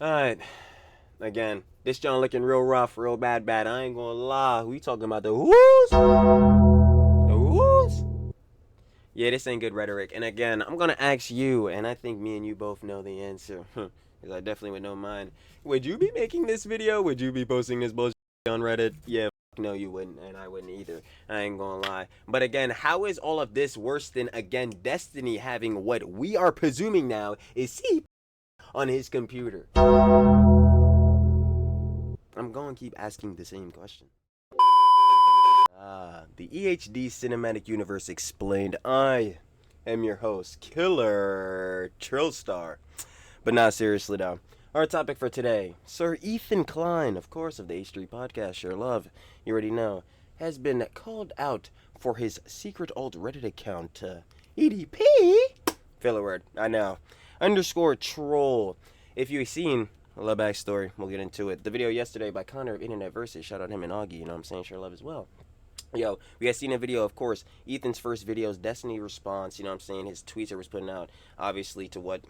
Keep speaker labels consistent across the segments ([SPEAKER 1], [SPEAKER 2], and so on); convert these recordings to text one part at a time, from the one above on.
[SPEAKER 1] Alright. Again, this John looking real rough, real bad. I ain't gonna lie. We talking about the whoos? The whoos? Yeah, this ain't good rhetoric. And again, I'm gonna ask you, and I think me and you both know the answer. Because I definitely would know mine. Would you be making this video? Would you be posting this bullshit on Reddit? Yeah, no, you wouldn't, and I wouldn't either. I ain't gonna lie. But again, how is all of this worse than, again, Destiny having what we are presuming now is he on his computer? I'm going to keep asking the same question. The EHD Cinematic Universe Explained. I am your host, Killer Trillstar. But not seriously though. Our topic for today, Sir Ethan Klein, of course, of the H3 podcast, Sure Love, you already know, has been called out for his secret alt Reddit account, EDP? Filler word, I know. Underscore troll. If you've seen a little backstory, we'll get into it. The video yesterday by Connor of Internet Versus, shout out him and Augie, you know what I'm saying, Sure Love as well. Yo, we had seen a video, of course, Ethan's first video's Destiny response, you know what I'm saying, his tweets that was putting out, obviously, to what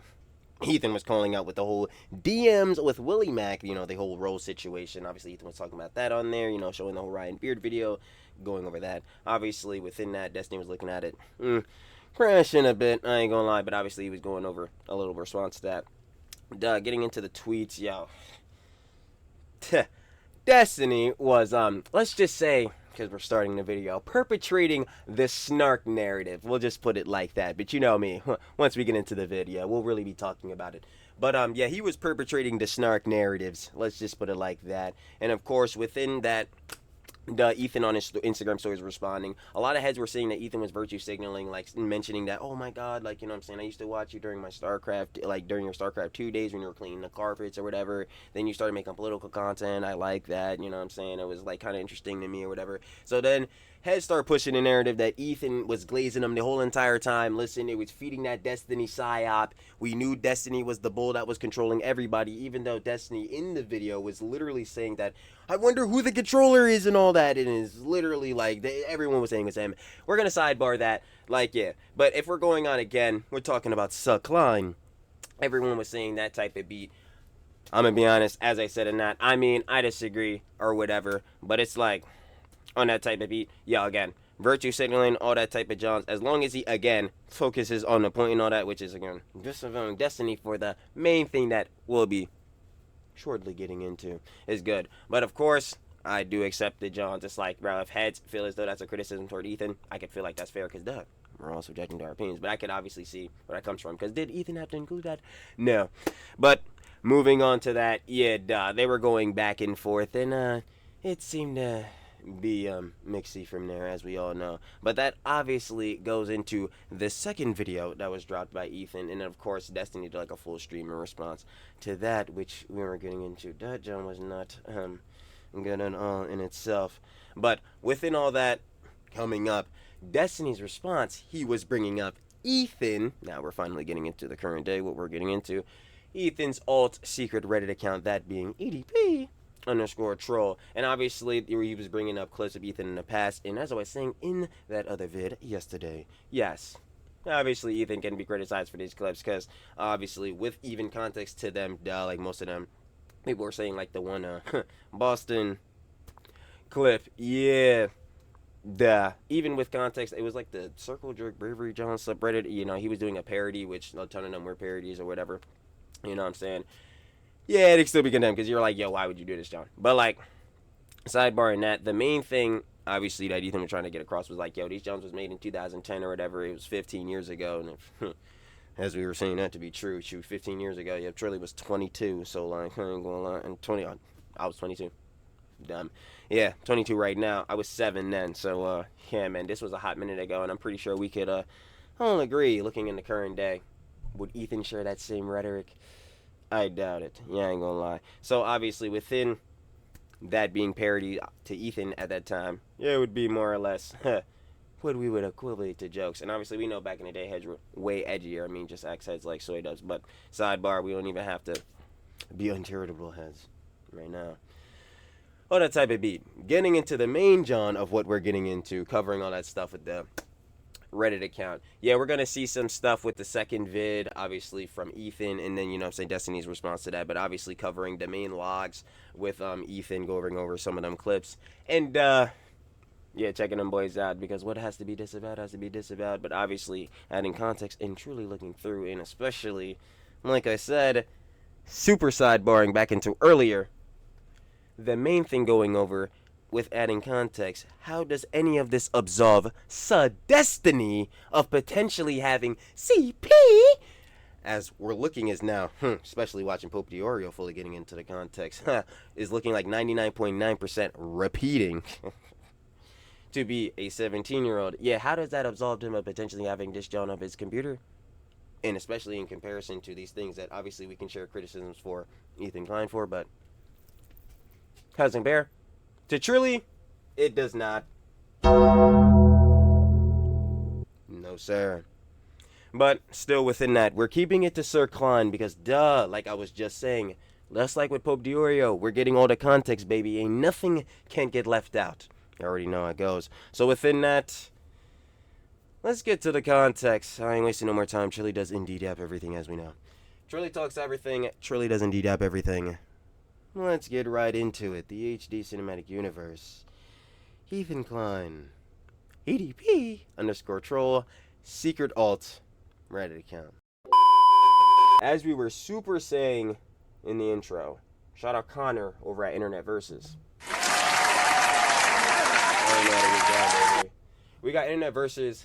[SPEAKER 1] Ethan was calling out with the whole DMs with Willie Mac, you know, the whole role situation. Obviously, Ethan was talking about that on there, you know, showing the whole Ryan Beard video, going over that. Obviously, within that, Destiny was looking at it, crashing a bit, I ain't gonna lie, but obviously he was going over a little response to that. Getting into the tweets, yo. Destiny was, let's just say, because we're starting the video, perpetrating the snark narrative. We'll just put it like that. But you know me, once we get into the video, we'll really be talking about it. But yeah, he was perpetrating the snark narratives. Let's just put it like that. And of course, within that, Ethan on his Instagram stories responding. A lot of heads were saying that Ethan was virtue signaling, like mentioning that, oh my god, like, you know what I'm saying, I used to watch you during my StarCraft, like during your StarCraft 2 days when you were cleaning the carpets or whatever. Then you started making political content. I like that, you know what I'm saying? It was like kind of interesting to me or whatever. So then heads start pushing the narrative that Ethan was glazing them the whole entire time. Listen, it was feeding that Destiny psyop. We knew Destiny was the bull that was controlling everybody, even though Destiny in the video was literally saying that, I wonder who the controller is and all that. And it's literally like everyone was saying it was him. We're gonna sidebar that, like, yeah. But if we're going on again, we're talking about Klein. Everyone was saying that type of beat. I'm gonna be honest, as I said in that, I mean, I disagree or whatever, but it's like on that type of beat, yeah, again, virtue signaling, all that type of Johns, as long as he, again, focuses on the point and all that, which is, again, just Destiny for the main thing that we'll be shortly getting into, is good. But of course, I do accept the Johns. It's like, bro, if heads feel as though that's a criticism toward Ethan, I could feel like that's fair, because, duh, we're all subjecting to our opinions. But I could obviously see where that comes from, because did Ethan have to include that? No. But moving on to that, yeah, duh, they were going back and forth, and it seemed to be mixy from there, as we all know. But that obviously goes into the second video that was dropped by Ethan, and of course Destiny did like a full stream in response to that, which we were getting into. That John was not good at all in itself. But within all that coming up, Destiny's response, he was bringing up Ethan. Now we're finally getting into the current day, what we're getting into. Ethan's alt secret Reddit account, that being EDP underscore troll. And obviously, he was bringing up clips of Ethan in the past. And as I was saying in that other vid yesterday, yes, obviously Ethan can be criticized for these clips because obviously, with even context to them, like most of them, people were saying like the one Boston clip, yeah. Duh. Even with context, it was like the Circle Jerk Bravery John subreddit. You know, he was doing a parody, which a ton of them were parodies or whatever. You know what I'm saying? Yeah, it'd still be condemned because you're like, yo, why would you do this, John? But like, sidebar in that, the main thing, obviously, that Ethan was trying to get across was like, yo, these Jones was made in 2010 or whatever. It was 15 years ago. And if, as we were saying that to be true, shoot, 15 years ago, yeah, Trilly was 22. So, like, I ain't gonna lie. And 20, I was 22. Dumb. Yeah, 22 right now. I was 7 then. So, yeah, man, this was a hot minute ago. And I'm pretty sure we could, all agree, looking in the current day, would Ethan share that same rhetoric? I doubt it. Yeah, I ain't gonna lie. So, obviously, within that being parody to Ethan at that time, yeah, it would be more or less what we would equivalent to jokes. And obviously, we know back in the day, heads were way edgier. I mean, just axe heads like Soy does. But sidebar, we don't even have to be uncharitable heads right now. Oh, that type of beat. Getting into the main John of what we're getting into, covering all that stuff with the Reddit account. Yeah, we're gonna see some stuff with the second vid, obviously from Ethan, and then, you know what I'm saying, Destiny's response to that, but obviously covering the main logs with Ethan going over some of them clips. And yeah, checking them boys out, because what has to be disavowed has to be disavowed, but obviously adding context and truly looking through, and especially, like I said, super sidebarring back into earlier, the main thing going over with adding context, how does any of this absolve Destiny of potentially having CP? As we're looking as now, especially watching Pope Diorio fully getting into the context, is looking like 99.9% repeating to be a 17-year-old. Yeah, how does that absolve him of potentially having this John of his computer? And especially in comparison to these things that obviously we can share criticisms for Ethan Klein for, but Cousin Bear, to truly, it does not. No, sir. But still within that, we're keeping it to Sir Klein because, duh, like I was just saying, less like with Pope Diorio, we're getting all the context, baby. Ain't nothing can get left out. You already know how it goes. So within that, let's get to the context. I ain't wasting no more time. Trilly does indeed app everything, as we know. Trilly talks everything. Trilly does indeed app everything. Let's get right into it. The EHD cinematic universe. Ethan Klein. EDP_troll. Secret alt. Reddit account. As we were super saying in the intro, shout out Connor over at Internet Versus. We got Internet Versus.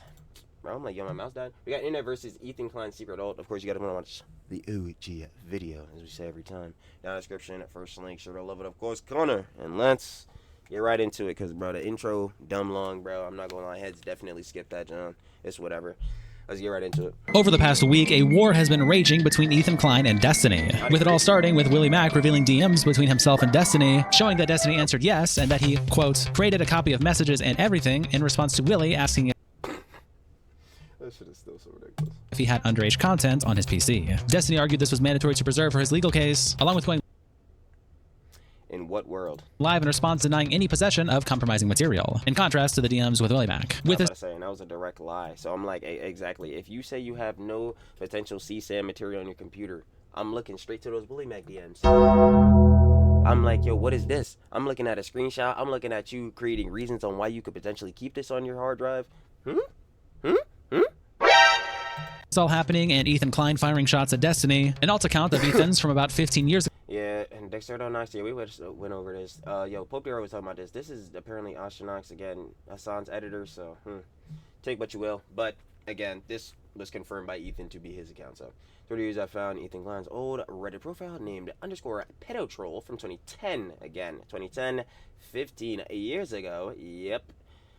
[SPEAKER 1] Bro, I'm like, yo, my mouse died. We got Internet Versus Ethan Klein Secret Alt. Of course, you gotta want to watch the OG video, as we say every time. Down in the description, first link, sure to love it, of course, Connor. And let's get right into it, because, bro, the intro, dumb long, bro. I'm not gonna lie, heads definitely skip that, John. It's whatever. Let's get right into it.
[SPEAKER 2] Over the past week, a war has been raging between Ethan Klein and Destiny, with it all starting with Willie Mack revealing DMs between himself and Destiny, showing that Destiny answered yes, and that he, quote, created a copy of messages and everything in response to Willie asking
[SPEAKER 1] that shit is still so ridiculous.
[SPEAKER 2] If he had underage content on his PC. Destiny argued this was mandatory to preserve for his legal case, along with going
[SPEAKER 1] in what world?
[SPEAKER 2] Live in response denying any possession of compromising material, in contrast to the DMs with Willie Mack.
[SPEAKER 1] With his saying that was a direct lie. So I'm like, exactly. If you say you have no potential CSAM material on your computer, I'm looking straight to those Willie Mack DMs. I'm like, yo, what is this? I'm looking at a screenshot. I'm looking at you creating reasons on why you could potentially keep this on your hard drive.
[SPEAKER 2] It's all happening, and Ethan Klein firing shots at Destiny. An alt account of Ethan's from about 15 years ago.
[SPEAKER 1] Yeah, and Dexter don't knock. Yeah, we went over this. Yo, Pope Diorio was talking about this. This is apparently Astronax again, Hassan's editor. So take what you will. But again, this was confirmed by Ethan to be his account. So 30 years I found Ethan Klein's old Reddit profile named _pedotroll from 2010. Again, 2010, 15 years ago. Yep.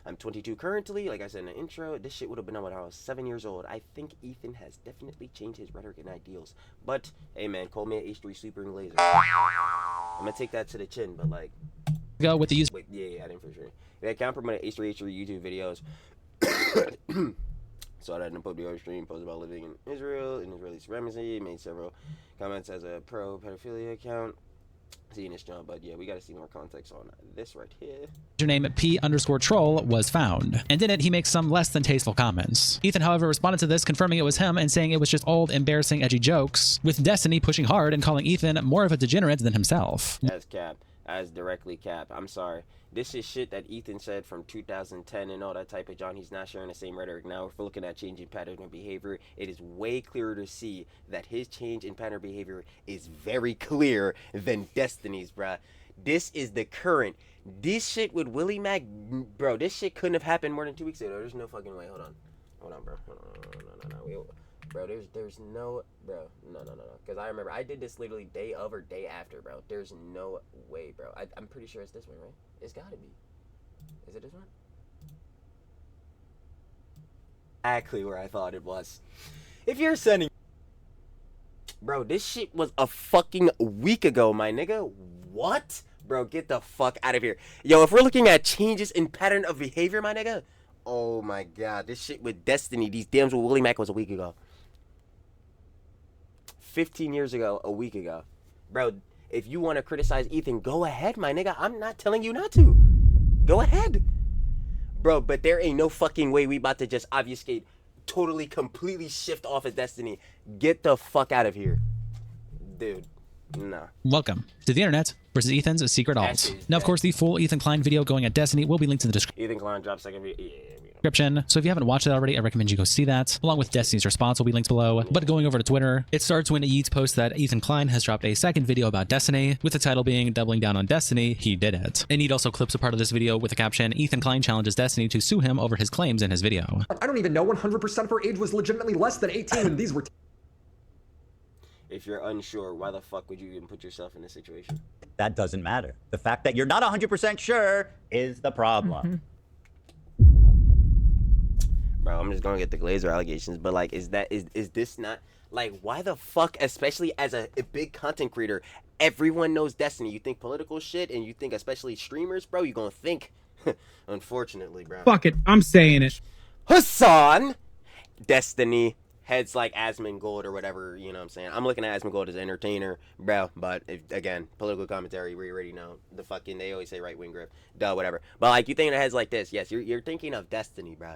[SPEAKER 1] I'm 22 currently. Like I said in the intro, this shit would have been on when I was 7 years old. I think Ethan has definitely changed his rhetoric and ideals. But, hey man, call me an H3 Super and Glazer. I'm gonna take that to the chin, but like...
[SPEAKER 2] Go with the user...
[SPEAKER 1] Wait, yeah, I didn't for sure. The account promoted H3 YouTube videos. Saw that in the Pope Diorio stream, posted about living in Israel, in Israeli supremacy, made several comments as a pro-pedophilia account. Seeing this, John, but yeah, we got to see more context on this right here.
[SPEAKER 2] Username P_troll was found, and in it he makes some less than tasteful comments. Ethan, however, responded to this, confirming it was him and saying it was just old, embarrassing, edgy jokes, with Destiny pushing hard and calling Ethan more of a degenerate than himself.
[SPEAKER 1] As cap, as directly cap. I'm sorry. This is shit that Ethan said from 2010 and all that type of John. He's not sharing the same rhetoric now. If we're looking at changing pattern of behavior, it is way clearer to see that his change in pattern of behavior is very clear than Destiny's, bruh. This is the current. This shit with Willie Mack, bro, this shit couldn't have happened more than 2 weeks ago. There's no fucking way. Hold on, bro. Hold on. Bro, there's no, bro, no. Because I remember I did this literally day of or day after, bro. There's no way, bro. I'm pretty sure it's this one, right? It's gotta be. Is it this one? Exactly where I thought it was. If you're sending... Bro, this shit was a fucking week ago, my nigga. What? Bro, get the fuck out of here. Yo, if we're looking at changes in pattern of behavior, my nigga. Oh my god, this shit with Destiny, these DMs with Willie Mack was a week ago. 15 years ago, a week ago. Bro, if you want to criticize Ethan, go ahead, my nigga. I'm not telling you not to. Go ahead. Bro, but there ain't no fucking way we about to just obfuscate, totally, completely shift off of Destiny. Get the fuck out of here. Dude, nah.
[SPEAKER 2] Welcome to the internet versus Ethan's secret alt. Now, of course, the full Ethan Klein video going at Destiny will be linked in the description.
[SPEAKER 1] Ethan Klein dropped second video.
[SPEAKER 2] So if you haven't watched it already, I recommend you go see that. Along with Destiny's response will be linked below. But going over to Twitter, it starts when Yeats posts that Ethan Klein has dropped a second video about Destiny, with the title being Doubling Down on Destiny, He Did It. And Yeats also clips a part of this video with the caption, Ethan Klein challenges Destiny to sue him over his claims in his video.
[SPEAKER 3] I don't even know 100% of her age was legitimately less than 18 when these were...
[SPEAKER 1] If you're unsure, why the fuck would you even put yourself in this situation?
[SPEAKER 4] That doesn't matter. The fact that you're not 100% sure is the problem.
[SPEAKER 1] Bro, I'm just gonna get the Glazer allegations, but like, is this not, like, why the fuck, especially as a big content creator, everyone knows Destiny. You think political shit, and you think especially streamers, bro, you gonna think, unfortunately, bro.
[SPEAKER 5] Fuck it, I'm saying it.
[SPEAKER 1] Hassan! Destiny, heads like Asmongold or whatever, you know what I'm saying? I'm looking at Asmongold as an entertainer, bro, but again, political commentary, we already know. The fucking, they always say right-wing grip, duh, whatever. But like, you think of heads like this, yes, you're thinking of Destiny, bro.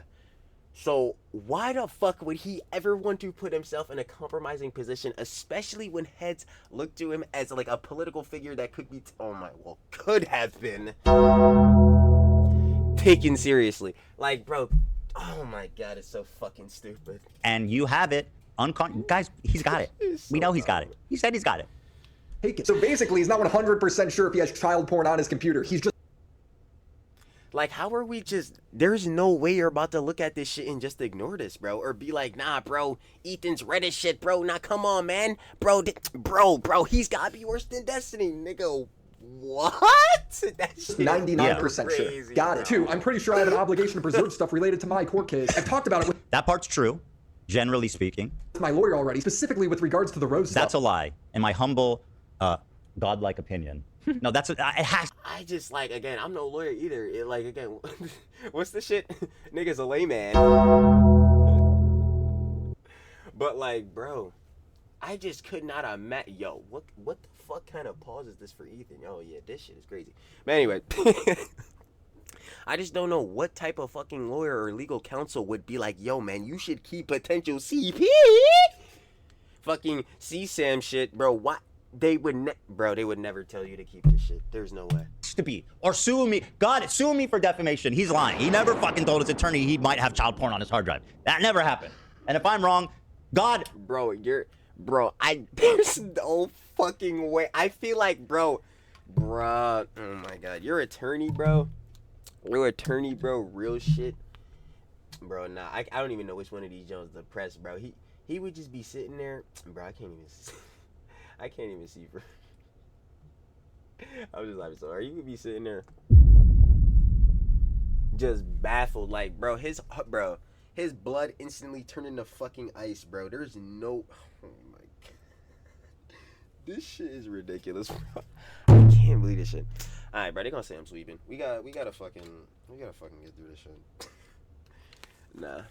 [SPEAKER 1] So why the fuck would he ever want to put himself in a compromising position, especially when heads look to him as like a political figure that could be, could have been taken seriously? Like, bro, oh my god, it's so fucking stupid.
[SPEAKER 4] And you have it. Guys, he's got it. We know he's got it. He said he's got it.
[SPEAKER 3] Take it. So basically, he's not 100% sure if he has child porn on his computer. He's just...
[SPEAKER 1] Like, how are we just... There's no way you're about to look at this shit and just ignore this, bro. Or be like, nah, bro, Ethan's Reddit shit, bro. Nah, come on, man. Bro, he's gotta be worse than Destiny, nigga. What? That shit
[SPEAKER 3] 99%
[SPEAKER 1] crazy,
[SPEAKER 3] sure. Got it. Two, I'm pretty sure I have an obligation to preserve stuff related to my court case. I've talked about it with...
[SPEAKER 4] That part's true, generally speaking.
[SPEAKER 3] ...my lawyer already, specifically with regards to the Rose stuff.
[SPEAKER 4] That's a lie, in my humble, godlike opinion. No, that's it has.
[SPEAKER 1] I just, like, again, I'm no lawyer either. It, like, again, what's the shit? Nigga's a layman. But, like, bro, I just could not imagine. Yo, what the fuck kind of pause is this for Ethan? Oh, yeah, this shit is crazy. But anyway, I just don't know what type of fucking lawyer or legal counsel would be like, yo, man, you should keep potential CP. Fucking CSAM shit, bro. What? They would they would never tell you to keep this shit. There's no way.
[SPEAKER 4] To be. Or sue me. God, sue me for defamation. He's lying. He never fucking told his attorney he might have child porn on his hard drive. That never happened. And if I'm wrong, God...
[SPEAKER 1] Bro, there's no fucking way. I feel like, bro, oh my god. Your attorney, bro, real shit. Bro, nah, I don't even know which one of these Jones to press, bro. He would just be sitting there. Bro, I can't even see, bro. I'm just laughing so hard. You would be sitting there just baffled, like, bro, his blood instantly turned into fucking ice, bro. There's no... Oh my god. This shit is ridiculous, bro. I can't believe this shit. Alright, bro, they gonna say I'm sweeping. We gotta fucking get through this shit. Nah.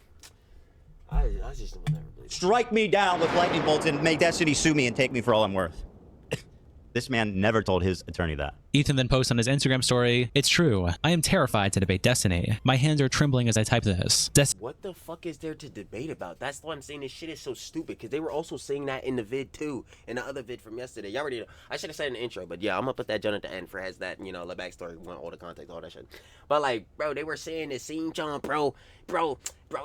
[SPEAKER 1] I just will never believe it.
[SPEAKER 4] Strike me down with lightning bolts and make Destiny sue me and take me for all I'm worth. This man never told his attorney that.
[SPEAKER 2] Ethan then posts on his Instagram story, "It's true. I am terrified to debate Destiny. My hands are trembling as I type this."
[SPEAKER 1] What the fuck is there to debate about? That's why I'm saying this shit is so stupid, because they were also saying that in the vid too, in the other vid from yesterday. Y'all already know. I should have said in the intro, but yeah, I'm gonna put that John at the end for has that, you know, the backstory, want all the context, all that shit. But like, bro, they were saying the same John, bro,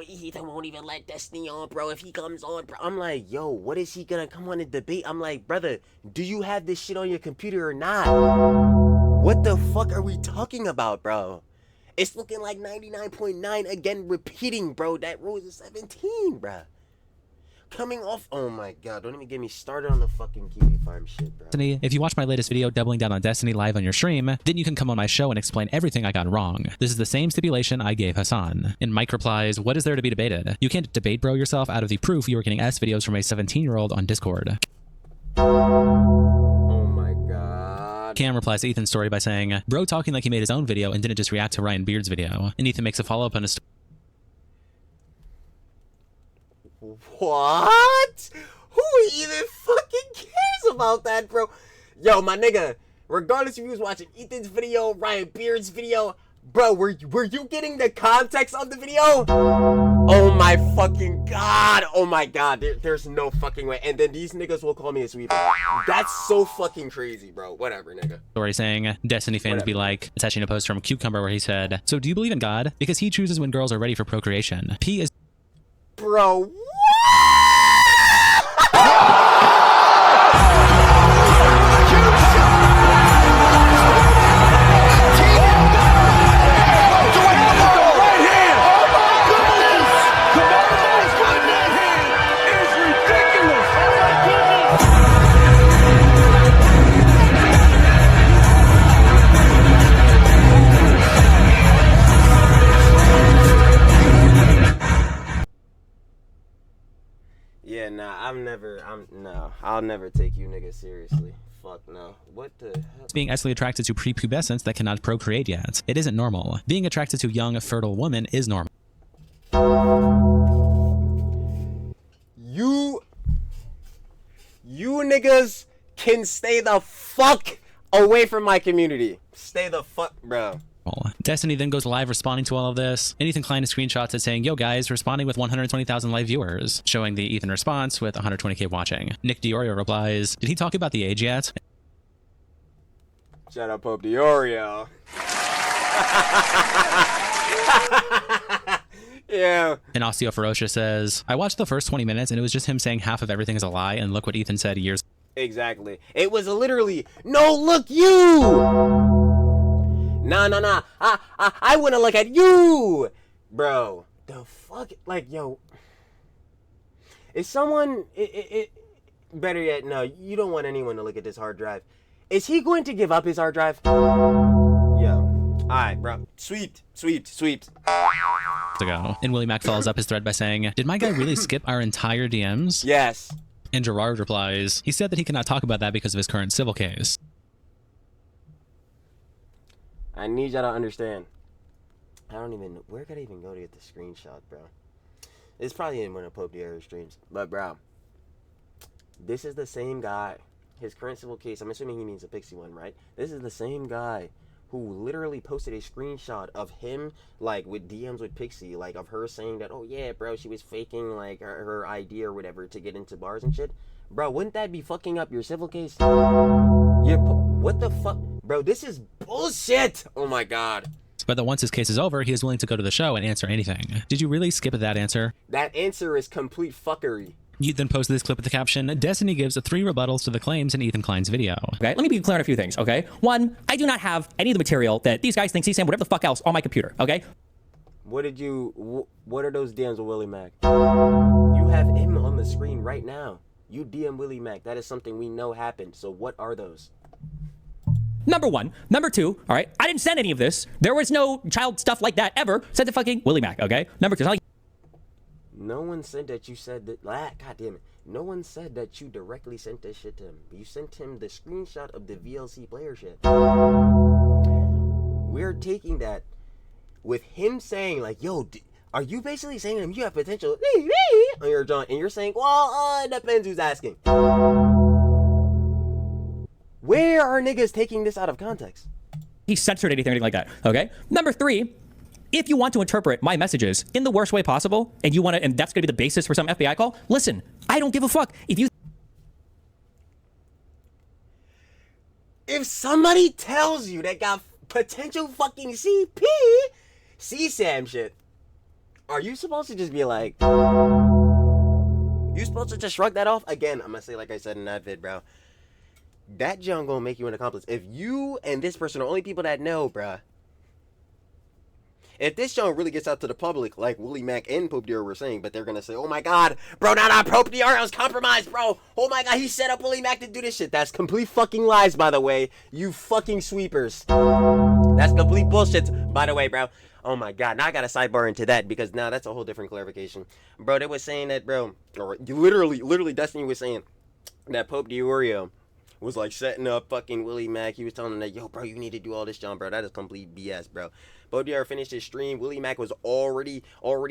[SPEAKER 1] Ethan won't even let Destiny on, bro, if he comes on, bro. I'm like, yo, what is he gonna come on and debate? I'm like, brother, do you have this shit on your computer or not? What the fuck are we talking about, bro? It's looking like 99.9 again repeating, bro. That rose is 17, bro. Coming off, oh my god, don't even get me started on the fucking Kiwi Farm shit, bro.
[SPEAKER 2] Destiny, if you watch my latest video doubling down on Destiny live on your stream, then you can come on my show and explain everything I got wrong. This is the same stipulation I gave Hassan. And Mike replies, "What is there to be debated? You can't debate bro yourself out of the proof you were getting S videos from a 17-year-old on Discord."
[SPEAKER 1] Oh my god.
[SPEAKER 2] Cam replies to Ethan's story by saying, "Bro talking like he made his own video and didn't just react to Ryan Beard's video." And Ethan makes a follow-up on his story.
[SPEAKER 1] What? Who even fucking cares about that, bro? Yo, my nigga, regardless if you was watching Ethan's video, Ryan Beard's video, Bro, were you getting the context of the video? Oh my fucking god. Oh my god. There's no fucking way. And then these niggas will call me a sweeper. That's so fucking crazy, bro. Whatever, nigga.
[SPEAKER 2] Story saying Destiny fans be like, attaching a post from Cucumber where he said, so do you believe in God? Because he chooses when girls are ready for procreation. P is...
[SPEAKER 1] Bro, what? Yeah, nah, I'll never take you niggas seriously. Fuck no. What the hell?
[SPEAKER 2] being sexually attracted to prepubescents that cannot procreate yet. It isn't normal. Being attracted to young, fertile women is normal.
[SPEAKER 1] You niggas can stay the fuck away from my community. Stay the fuck, bro.
[SPEAKER 2] Destiny then goes live responding to all of this, and Ethan Klein screenshots it saying, yo guys, responding with 120,000 live viewers, showing the Ethan response with 120k watching. Nick Diorio replies, did he talk about the age yet?
[SPEAKER 1] Shout out Pope Diorio. Yeah.
[SPEAKER 2] And Osteoferocious says, I watched the first 20 minutes and it was just him saying half of everything is a lie, and look what Ethan said years.
[SPEAKER 1] Exactly. It was literally, no, look you! Nah. I wanna look at you! Bro, the fuck, like, yo. Is someone, better yet, no, you don't want anyone to look at this hard drive. Is he going to give up his hard drive? Yo. Alright, bro. Sweeped.
[SPEAKER 2] To go. And Willie Mack follows up his thread by saying, did my guy really skip our entire DMs?
[SPEAKER 1] Yes.
[SPEAKER 2] And Gerard replies, he said that he cannot talk about that because of his current civil case.
[SPEAKER 1] I need y'all to understand. Where could I even go to get the screenshot, bro? It's probably in one of Pope Diario's streams. But, bro, this is the same guy. His current civil case, I'm assuming he means the Pixie one, right? This is the same guy who literally posted a screenshot of him, like, with DMs with Pixie, like, of her saying that, oh, yeah, bro, she was faking, like, her ID or whatever to get into bars and shit. Bro, wouldn't that be fucking up your civil case? What the fuck? Bro, this is bullshit! Oh, my God.
[SPEAKER 2] But that once his case is over, he is willing to go to the show and answer anything. Did you really skip that answer?
[SPEAKER 1] That answer is complete fuckery.
[SPEAKER 2] You then posted this clip with the caption, Destiny gives 3 rebuttals to the claims in Ethan Klein's video.
[SPEAKER 5] Okay, let me be clear on a few things, okay? One, I do not have any of the material that these guys think CSAM, whatever the fuck else, on my computer, okay?
[SPEAKER 1] What are those DMs with Willie Mack? You have him on the screen right now. You DM Willie Mack. That is something we know happened. So what are those?
[SPEAKER 5] Number one. Number two, all right, I didn't send any of this. There was no child stuff like that ever sent to fucking Willie Mack, okay? Number two,
[SPEAKER 1] no one said that you said that. God damn it. No one said that you directly sent this shit to him. You sent him the screenshot of the VLC player shit. We're taking that with him saying, like, yo, are you basically saying to him you have potential on your joint? And you're saying, well, it depends who's asking. Where are niggas taking this out of context?
[SPEAKER 5] he censored anything like that, okay? Number three, if you want to interpret my messages in the worst way possible, and you want to, and that's going to be the basis for some FBI call, listen, I don't give a fuck.
[SPEAKER 1] If somebody tells you they got potential fucking CSAM shit, are you supposed to just be like, you supposed to just shrug that off? Again, I'm gonna say like I said in that vid, bro. That junk gonna make you an accomplice. If you and this person are only people that know, bruh. If this junk really gets out to the public, like Willie Mack and Pope Dior were saying, but they're gonna say, oh my god, bro, nah, Pope Dior was compromised, bro. Oh my god, he set up Willie Mack to do this shit. That's complete fucking lies, by the way. You fucking sweepers. That's complete bullshit, by the way, bro. Oh my god, now I gotta sidebar into that because now that's a whole different clarification. Bro, they was saying that, bro, or literally Destiny was saying that Pope Diorio was like setting up fucking Willie Mack. He was telling him that, yo, bro, you need to do all this, John, bro. That is complete BS, bro. Pope Dior finished his stream. Willie Mack was already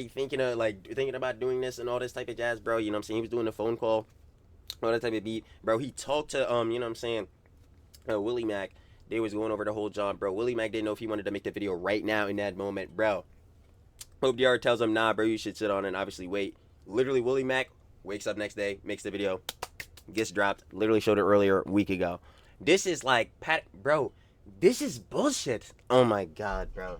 [SPEAKER 1] thinking about doing this and all this type of jazz, bro. You know what I'm saying? He was doing a phone call, all that type of beat, bro. He talked to you know what I'm saying, Willie Mack. They was going over the whole job, bro. Willie Mac didn't know if he wanted to make the video right now in that moment, bro. Hope DR tells him, nah, bro, you should sit on and obviously wait. Literally, Willie Mac wakes up next day, makes the video, gets dropped. Literally showed it earlier a week ago. This is like, bro, this is bullshit. Oh my God, bro.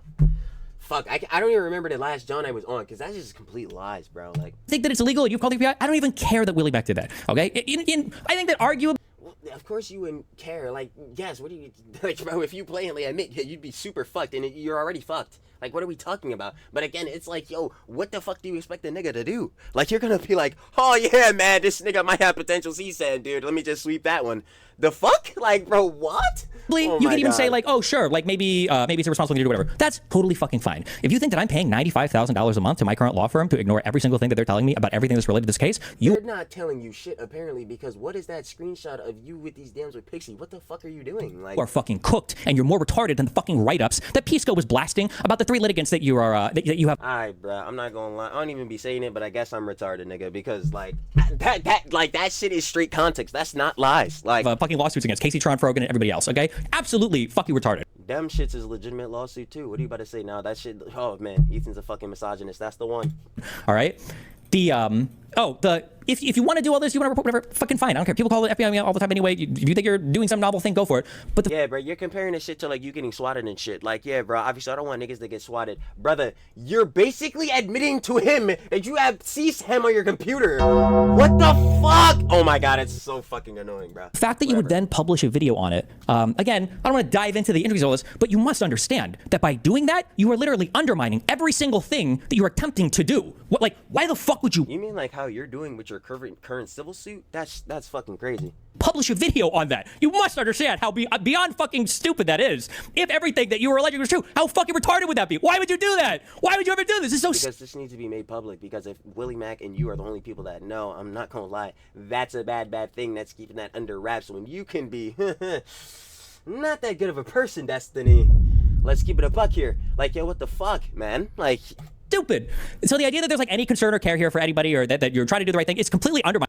[SPEAKER 1] Fuck, I don't even remember the last John I was on, because that's just complete lies, bro. Like,
[SPEAKER 5] think that it's illegal and you've called the FBI? I don't even care that Willie Mac did that, okay? I think that arguably...
[SPEAKER 1] well, of course you wouldn't care. Like, yes, what do you... Like, bro, if you blatantly admit, yeah, you'd be super fucked, and you're already fucked. Like, what are we talking about? But again, it's like, yo, what the fuck do you expect a nigga to do? Like, you're gonna be like, oh, yeah, man, this nigga might have potential C-SAN, dude. Let me just sweep that one. The fuck? Like, bro, what?
[SPEAKER 5] You can even say, like, oh, sure, like, maybe it's a responsible thing to do, whatever. That's totally fucking fine. If you think that I'm paying $95,000 a month to my current law firm to ignore every single thing that they're telling me about everything that's related to this case,
[SPEAKER 1] They're not telling you shit, apparently, because what is that screenshot of you with these dams with Pixie? What the fuck are you doing? Like,
[SPEAKER 5] are fucking cooked, and you're more retarded than the fucking write-ups that Pisco was blasting about the 3 litigants that you are that you have.
[SPEAKER 1] Alright, bro, I'm not gonna lie. I don't even be saying it, but I guess I'm retarded, nigga, because like that shit is straight context. That's not lies. Like,
[SPEAKER 5] fucking lawsuits against Casey Tron, Frogan, and everybody else. Okay, absolutely, fuck you, retarded.
[SPEAKER 1] them shits is a legitimate lawsuit too. What are you about to say now? That shit. Oh man, Ethan's a fucking misogynist. That's the one.
[SPEAKER 5] All right. If you want to do all this, you want to report whatever, fucking fine. I don't care. People call it FBI all the time anyway. If you think you're doing some novel thing, go for it. But
[SPEAKER 1] yeah, bro, you're comparing this shit to like you getting swatted and shit. Like, yeah, bro, obviously I don't want niggas to get swatted. Brother, you're basically admitting to him that you have CSAM on your computer. What the fuck? Oh my god, it's so fucking annoying, bro.
[SPEAKER 5] the fact that you would then publish a video on it, again, I don't want to dive into the intricacies of all this, but you must understand that by doing that, you are literally undermining every single thing that you're attempting to do. What, like, why the fuck would you?
[SPEAKER 1] You mean like how you're doing with your current civil suit? That's fucking crazy.
[SPEAKER 5] Publish a video on that. You must understand how beyond fucking stupid that is. If everything that you were alleging was true, how fucking retarded would that be? Why would you do that? Why would you ever do this? It's so
[SPEAKER 1] because this needs to be made public. Because if Willie Mac and you are the only people that know, I'm not gonna lie, that's a bad thing. That's keeping that under wraps when you can be not that good of a person, Destiny. Let's keep it a buck here. Like, yo, what the fuck, man? Like,
[SPEAKER 5] stupid. So the idea that there's like any concern or care here for anybody, or that you're trying to do the right thing, is completely undermined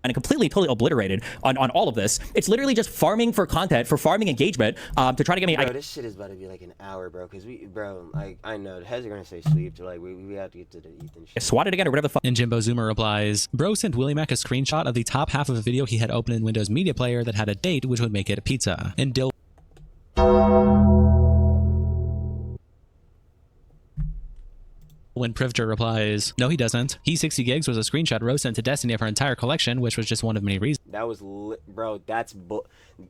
[SPEAKER 5] and completely, totally obliterated on all of this. It's literally just farming for content, for farming engagement, to try to get me.
[SPEAKER 1] Bro, this shit is about to be like an hour, bro. Cause I know the heads are gonna say sleep. So like, we have to get to the Ethan shit.
[SPEAKER 5] Swat it again or whatever the fuck.
[SPEAKER 2] And Jimbo Zoomer replies, bro sent Willie Mac a screenshot of the top half of a video he had open in Windows Media Player that had a date which would make it a pizza. And Dill. When Privger replies, no, he doesn't. He 60 gigs was a screenshot Rose sent to Destiny of her entire collection, which was just one of many reasons.
[SPEAKER 1] That was bro, that's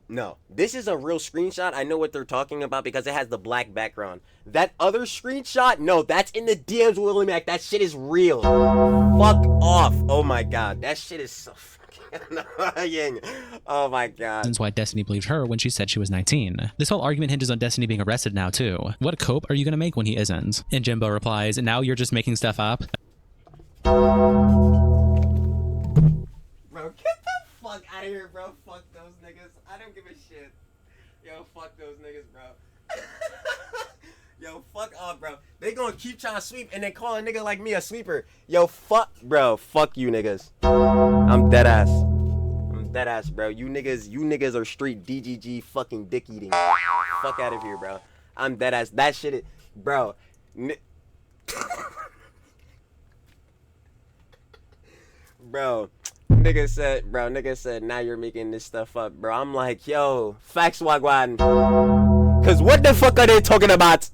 [SPEAKER 1] no. This is a real screenshot. I know what they're talking about because it has the black background. That other screenshot, no, that's in the DMs with Willie Mac. That shit is real. Fuck off. Oh my god, that shit is so fucking annoying. Oh my god.
[SPEAKER 2] That's why Destiny believed her when she said she was 19. This whole argument hinges on Destiny being arrested now too. What cope are you gonna make when he isn't? And Jimbo replies, now you're just making stuff up.
[SPEAKER 1] Bro, get the fuck out of here, bro. Fuck those niggas. I don't give a shit. Yo, fuck those niggas, bro. Yo, fuck off, bro. They gonna keep trying to sweep and then call a nigga like me a sweeper. Yo, fuck, bro. Fuck you niggas. I'm dead ass. I'm dead ass, bro. You niggas are street DGG fucking dick eating. Fuck out of here, bro. I'm dead ass. That shit is, bro. Bro, nigga said, now you're making this stuff up, bro. I'm like, yo, facts wagwan. Cause what the fuck are they talking about?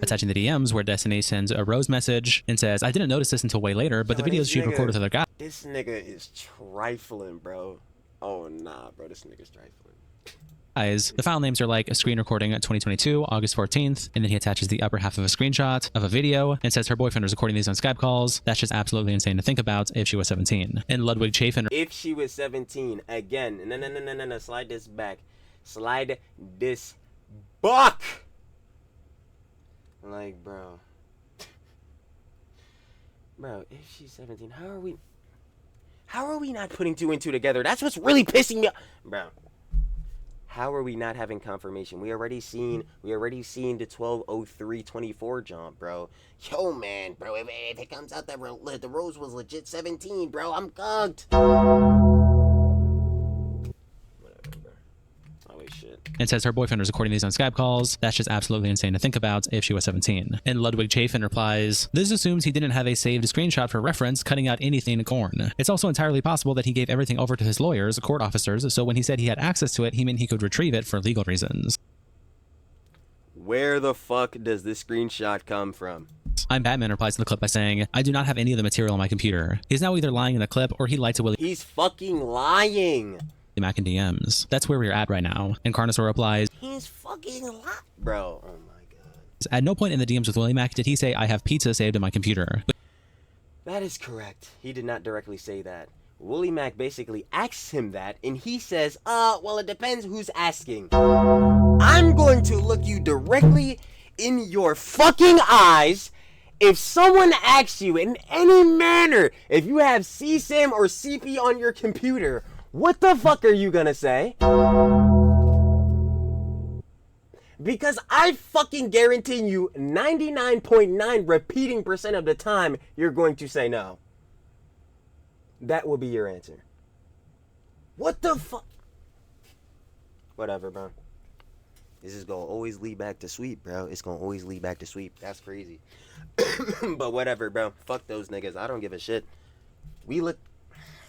[SPEAKER 2] Attaching the DMs where Destiny sends a Rose message and says, I didn't notice this until way later, but the videos she recorded with other guys.
[SPEAKER 1] This nigga is trifling, bro. Oh, nah, bro, this nigga's trifling.
[SPEAKER 2] The file names are like a screen recording at 2022, August 14th, and then he attaches the upper half of a screenshot of a video and says her boyfriend was recording these on Skype calls. That's just absolutely insane to think about if she was 17. And Ludwig Chafin.
[SPEAKER 1] If she was 17, again, no, slide this back. Slide this back! Like, bro. Bro, if she's 17, how are we not putting 2 and 2 together? That's what's really pissing me off. Bro. How are we not having confirmation? We already seen the 12/03/24 jump, bro. Yo, man, bro, if it comes out that the Rose was legit 17, bro, I'm gugged. Whatever, bro. shit.
[SPEAKER 2] and says her boyfriend was recording these on Skype calls. That's just absolutely insane to think about if she was 17. And Ludwig Chafin replies, this assumes he didn't have a saved screenshot for reference, cutting out anything corn. It's also entirely possible that he gave everything over to his lawyers, court officers, so when he said he had access to it, he meant he could retrieve it for legal reasons.
[SPEAKER 1] Where the fuck does this screenshot come from?
[SPEAKER 2] I'm Batman replies to the clip by saying, I do not have any of the material on my computer. He's now either lying in the clip or he lied to Willie
[SPEAKER 1] He's fucking lying.
[SPEAKER 2] Mac in DMs. That's where we're at right now. And Carnosaur replies,
[SPEAKER 1] He's fucking lying. Bro, oh my god.
[SPEAKER 2] at no point in the DMs with Willie Mac did he say, I have pizza saved in my computer.
[SPEAKER 1] That is correct. He did not directly say that. Willie Mac basically asks him that, and he says, well, it depends who's asking. I'm going to look you directly in your fucking eyes. If someone asks you in any manner if you have CSIM or CP on your computer, what the fuck are you gonna say? Because I fucking guarantee you 99.9 repeating percent of the time you're going to say no. That will be your answer. What the fuck? Whatever, bro. This is gonna always lead back to sweep, bro. It's gonna always lead back to sweep. That's crazy. But whatever, bro. Fuck those niggas. I don't give a shit. We look.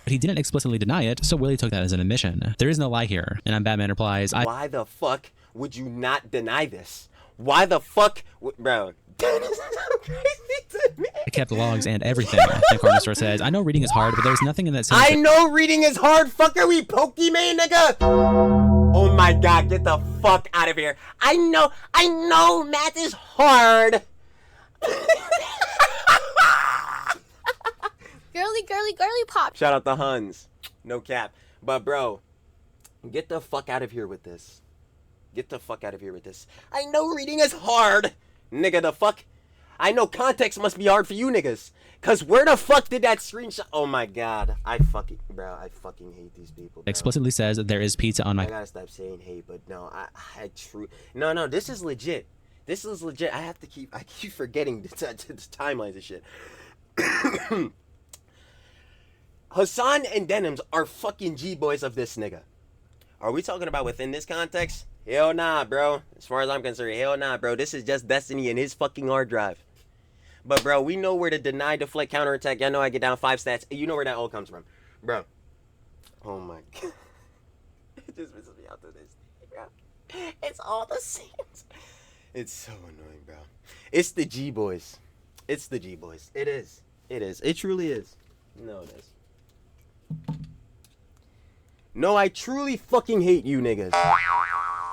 [SPEAKER 2] But he didn't explicitly deny it, so Willie took that as an admission. There is no lie here. And I'm Batman replies,
[SPEAKER 1] Why the fuck would you not deny this? Why the fuck, bro? That is so crazy to me.
[SPEAKER 2] I kept logs and everything. And Carnosaur says, I know reading is hard, but there's nothing in that sense.
[SPEAKER 1] I know reading is hard. Fuck, are we Pokemon, nigga? Oh my god, get the fuck out of here. I know math is hard.
[SPEAKER 6] Girly pop.
[SPEAKER 1] Shout out the Huns. No cap. But bro, get the fuck out of here with this. Get the fuck out of here with this. I know reading is hard. Nigga, the fuck? I know context must be hard for you niggas. Cause where the fuck did that screenshot? Oh my god. I fucking hate these people, bro.
[SPEAKER 2] Explicitly says that there is pizza on my...
[SPEAKER 1] I gotta stop saying hate, but no, No, this is legit. This is legit. I keep forgetting the timelines and shit. Hassan and Denims are fucking G-boys of this nigga. Are we talking about within this context? Hell nah, bro. As far as I'm concerned, hell nah, bro. This is just Destiny and his fucking hard drive. But, bro, we know where to deny, deflect, counterattack. Y'all know I get down 5 stats. You know where that all comes from. Bro. Oh, my God. It just misses me out to this day, bro. It's all the same. It's so annoying, bro. It's the G-boys. It's the G-boys. It is. It is. It truly is. No, it is. No, I truly fucking hate you niggas.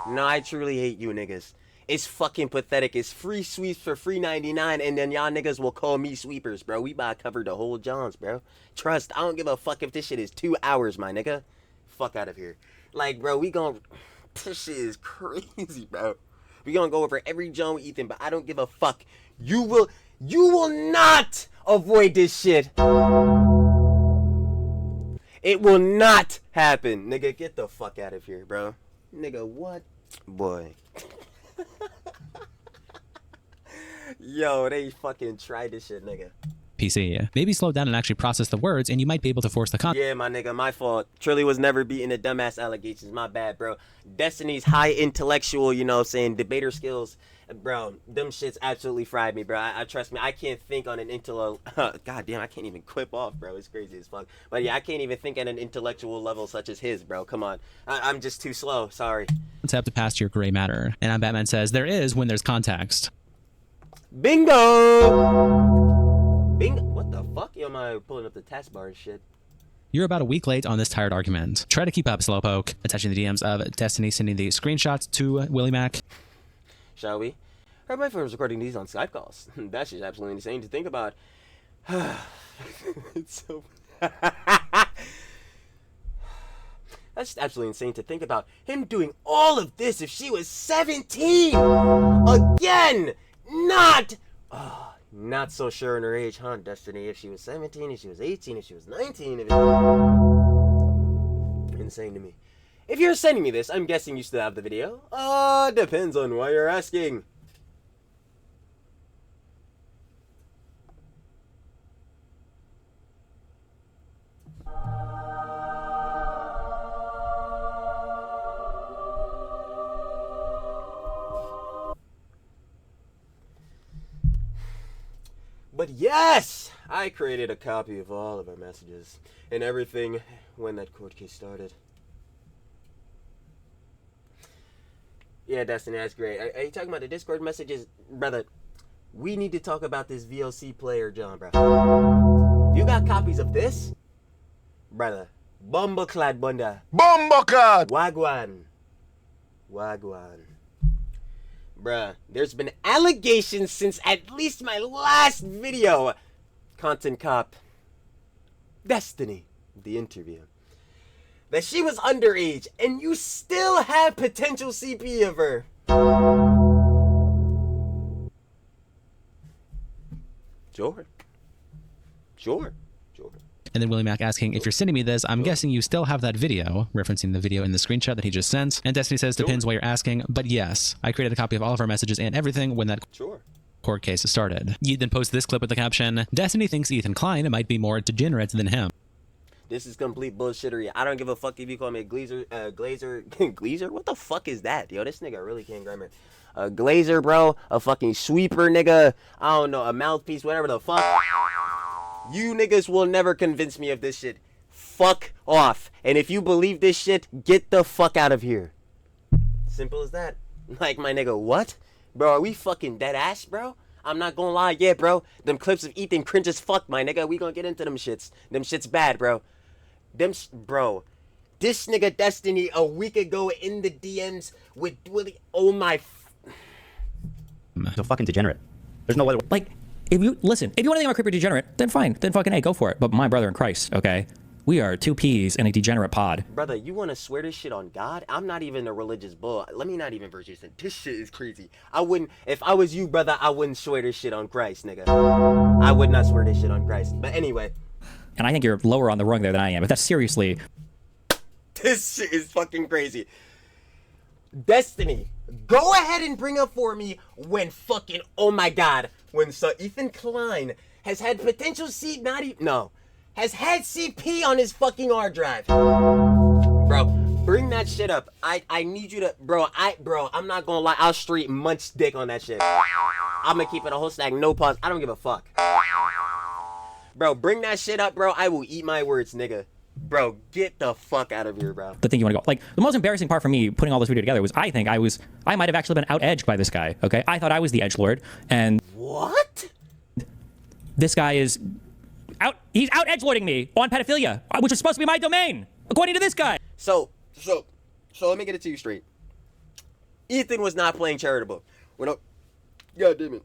[SPEAKER 1] No, I truly hate you niggas. It's fucking pathetic. It's free sweeps for free 99, and then y'all niggas will call me sweepers, bro. We about to cover the whole Johns, bro. Trust, I don't give a fuck if this shit is 2 hours, my nigga. Fuck out of here. Like, bro, this shit is crazy, bro. We gonna go over every John with Ethan, but I don't give a fuck. You will not avoid this shit. It will not happen. Nigga, get the fuck out of here, bro. Nigga, what? Boy. Yo, they fucking tried this shit, nigga.
[SPEAKER 2] PC. Maybe slow down and actually process the words, and you might be able to force the content.
[SPEAKER 1] Yeah, my nigga, my fault. Trilly was never beating the dumbass allegations. My bad, bro. Destiny's high intellectual, you know what I'm saying, debater skills. Bro, them shits absolutely fried me, bro. I trust me, I can't think on an God damn, I can't even quip off, bro. It's crazy as fuck. But yeah, I can't even think at an intellectual level such as his, bro. Come on. I'm just too slow. Sorry.
[SPEAKER 2] Concept to pass your gray matter. And Batman says there is when there's context.
[SPEAKER 1] Bingo! Bingo! What the fuck? Yo, am I pulling up the taskbar and shit?
[SPEAKER 2] You're about a week late on this tired argument. Try to keep up, Slowpoke. Attaching the DMs of Destiny sending the screenshots to Willie Mac.
[SPEAKER 1] Shall we? Heard my friend was recording these on Skype calls. That's just absolutely insane to think about. It's so... That's just absolutely insane to think about. Him doing all of this if she was 17! Again! Not so sure in her age, huh, Destiny? If she was 17, if she was 18, if she was 19, insane to me. If you're sending me this, I'm guessing you still have the video. Depends on why you're asking. But yes, I created a copy of all of our messages and everything when that court case started. Yeah, Destiny, that's great. Are you talking about the Discord messages? Brother, we need to talk about this VLC player, John, bro. You got copies of this? Brother, Bumbleclad Bunda.
[SPEAKER 7] Bumbleclad!
[SPEAKER 1] Wagwan. Wagwan. Bruh, there's been allegations since at least my last video. Content Cop. Destiny, the interview. That she was underage, and you still have potential CP of her. Sure. Sure. Sure.
[SPEAKER 2] And then Willie Mac asking, if you're sending me this, I'm guessing you still have that video, referencing the video in the screenshot that he just sent. And Destiny says, depends why you're asking, but yes, I created a copy of all of our messages and everything when that court case started. You then post this clip with the caption, Destiny thinks Ethan Klein might be more degenerate than him.
[SPEAKER 1] This is complete bullshittery. I don't give a fuck if you call me a Glazer? What the fuck is that? Yo, this nigga really can't grammar. A Glazer, bro. A fucking sweeper, nigga. I don't know, a mouthpiece, whatever the fuck. You niggas will never convince me of this shit. Fuck off. And if you believe this shit, get the fuck out of here. Simple as that. Like, my nigga, what? Bro, are we fucking dead ass, bro? I'm not gonna lie, yeah, bro. Them clips of Ethan cringe as fuck, my nigga. We gonna get into them shits. Them shits bad, bro. Bro. This nigga Destiny a week ago in the DMs with Willie. Oh my.
[SPEAKER 4] So fucking degenerate. There's no other way.
[SPEAKER 5] Like, if you want to think I'm a creeper degenerate, then fine. Then fucking, hey, go for it. But my brother in Christ, okay? We are two peas in a degenerate pod.
[SPEAKER 1] Brother, you want to swear this shit on God? I'm not even a religious bull. Let me not even verse this. This shit is crazy. I wouldn't, if I was you, brother, I wouldn't swear this shit on Christ, nigga. I would not swear this shit on Christ. But anyway.
[SPEAKER 5] And I think you're lower on the rung there than I am. But that's seriously.
[SPEAKER 1] This shit is fucking crazy. Destiny, go ahead and bring up for me when fucking, oh my God, when Ethan Klein has had potential has had CP on his fucking hard drive. Bro, bring that shit up. I need you to, bro, I'm not gonna lie, I'll straight munch dick on that shit. I'm gonna keep it a whole stack, no pause, I don't give a fuck. Bro, bring that shit up, bro, I will eat my words, nigga. Bro, get the fuck out of here, bro.
[SPEAKER 5] The thing you want to go. Like, the most embarrassing part for me putting all this video together was I might have actually been out-edged by this guy, okay? I thought I was the edgelord, and...
[SPEAKER 1] What?
[SPEAKER 5] This guy is... He's out-edgelording me on pedophilia, which is supposed to be my domain, according to this guy.
[SPEAKER 1] So let me get it to you straight. Ethan was not playing charitable. God damn it.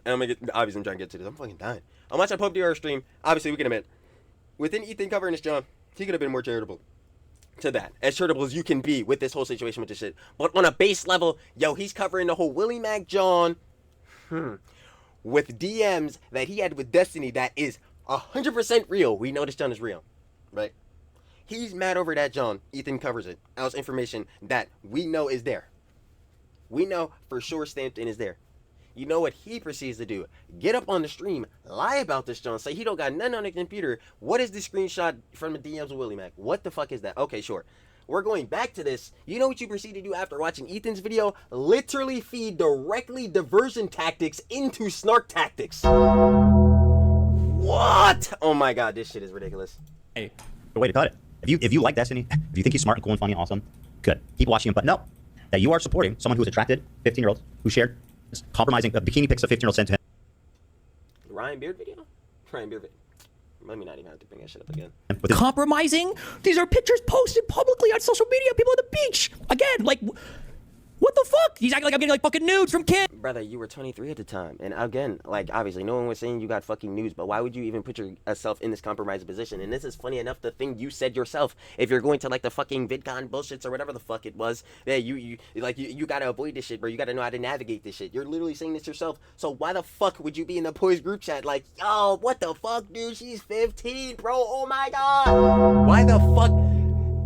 [SPEAKER 1] And obviously I'm trying to get to this. I'm fucking dying. I'm watching a Pope DR stream. Obviously, we can admit. Within Ethan covering this job, he could have been more charitable to that. As charitable as you can be with this whole situation with this shit. But on a base level, yo, he's covering the whole Willie Mac John with DMs that he had with Destiny that is 100% real. We know this John is real, right? He's mad over that John. Ethan covers it. Else information that we know is there. We know for sure stamped in is there. You know what he proceeds to do? Get up on the stream, lie about this John, say he don't got nothing on the computer. What is the screenshot from the DMs of Willie Mac? What the fuck is that? Okay, sure. We're going back to this. You know what you proceed to do after watching Ethan's video? Literally feed directly diversion tactics into snark tactics. What? Oh my God, this shit is ridiculous.
[SPEAKER 4] Hey, the way to cut it. If you like Destiny, if you think he's smart and cool and funny and awesome, good. Keep watching him. But no, that you are supporting someone who is attracted, 15-year-olds, who shared compromising bikini pics of 15-year-olds sent to him.
[SPEAKER 1] Ryan Beard video? Ryan Beard video. Let me not even have to bring that shit up again.
[SPEAKER 5] Compromising? These are pictures posted publicly on social media. People on the beach. Again, like, what the fuck? He's acting like I'm getting like fucking nudes from kids.
[SPEAKER 1] Brother, you were 23 at the time. And again, like, obviously, no one was saying you got fucking nudes, but why would you even put yourself in this compromised position? And this is funny enough, the thing you said yourself. If you're going to, like, the fucking VidCon bullshits or whatever the fuck it was, yeah, you gotta avoid this shit, bro. You gotta know how to navigate this shit. You're literally saying this yourself. So why the fuck would you be in the boys group chat like, yo, what the fuck, dude? She's 15, bro. Oh my God. Why the fuck?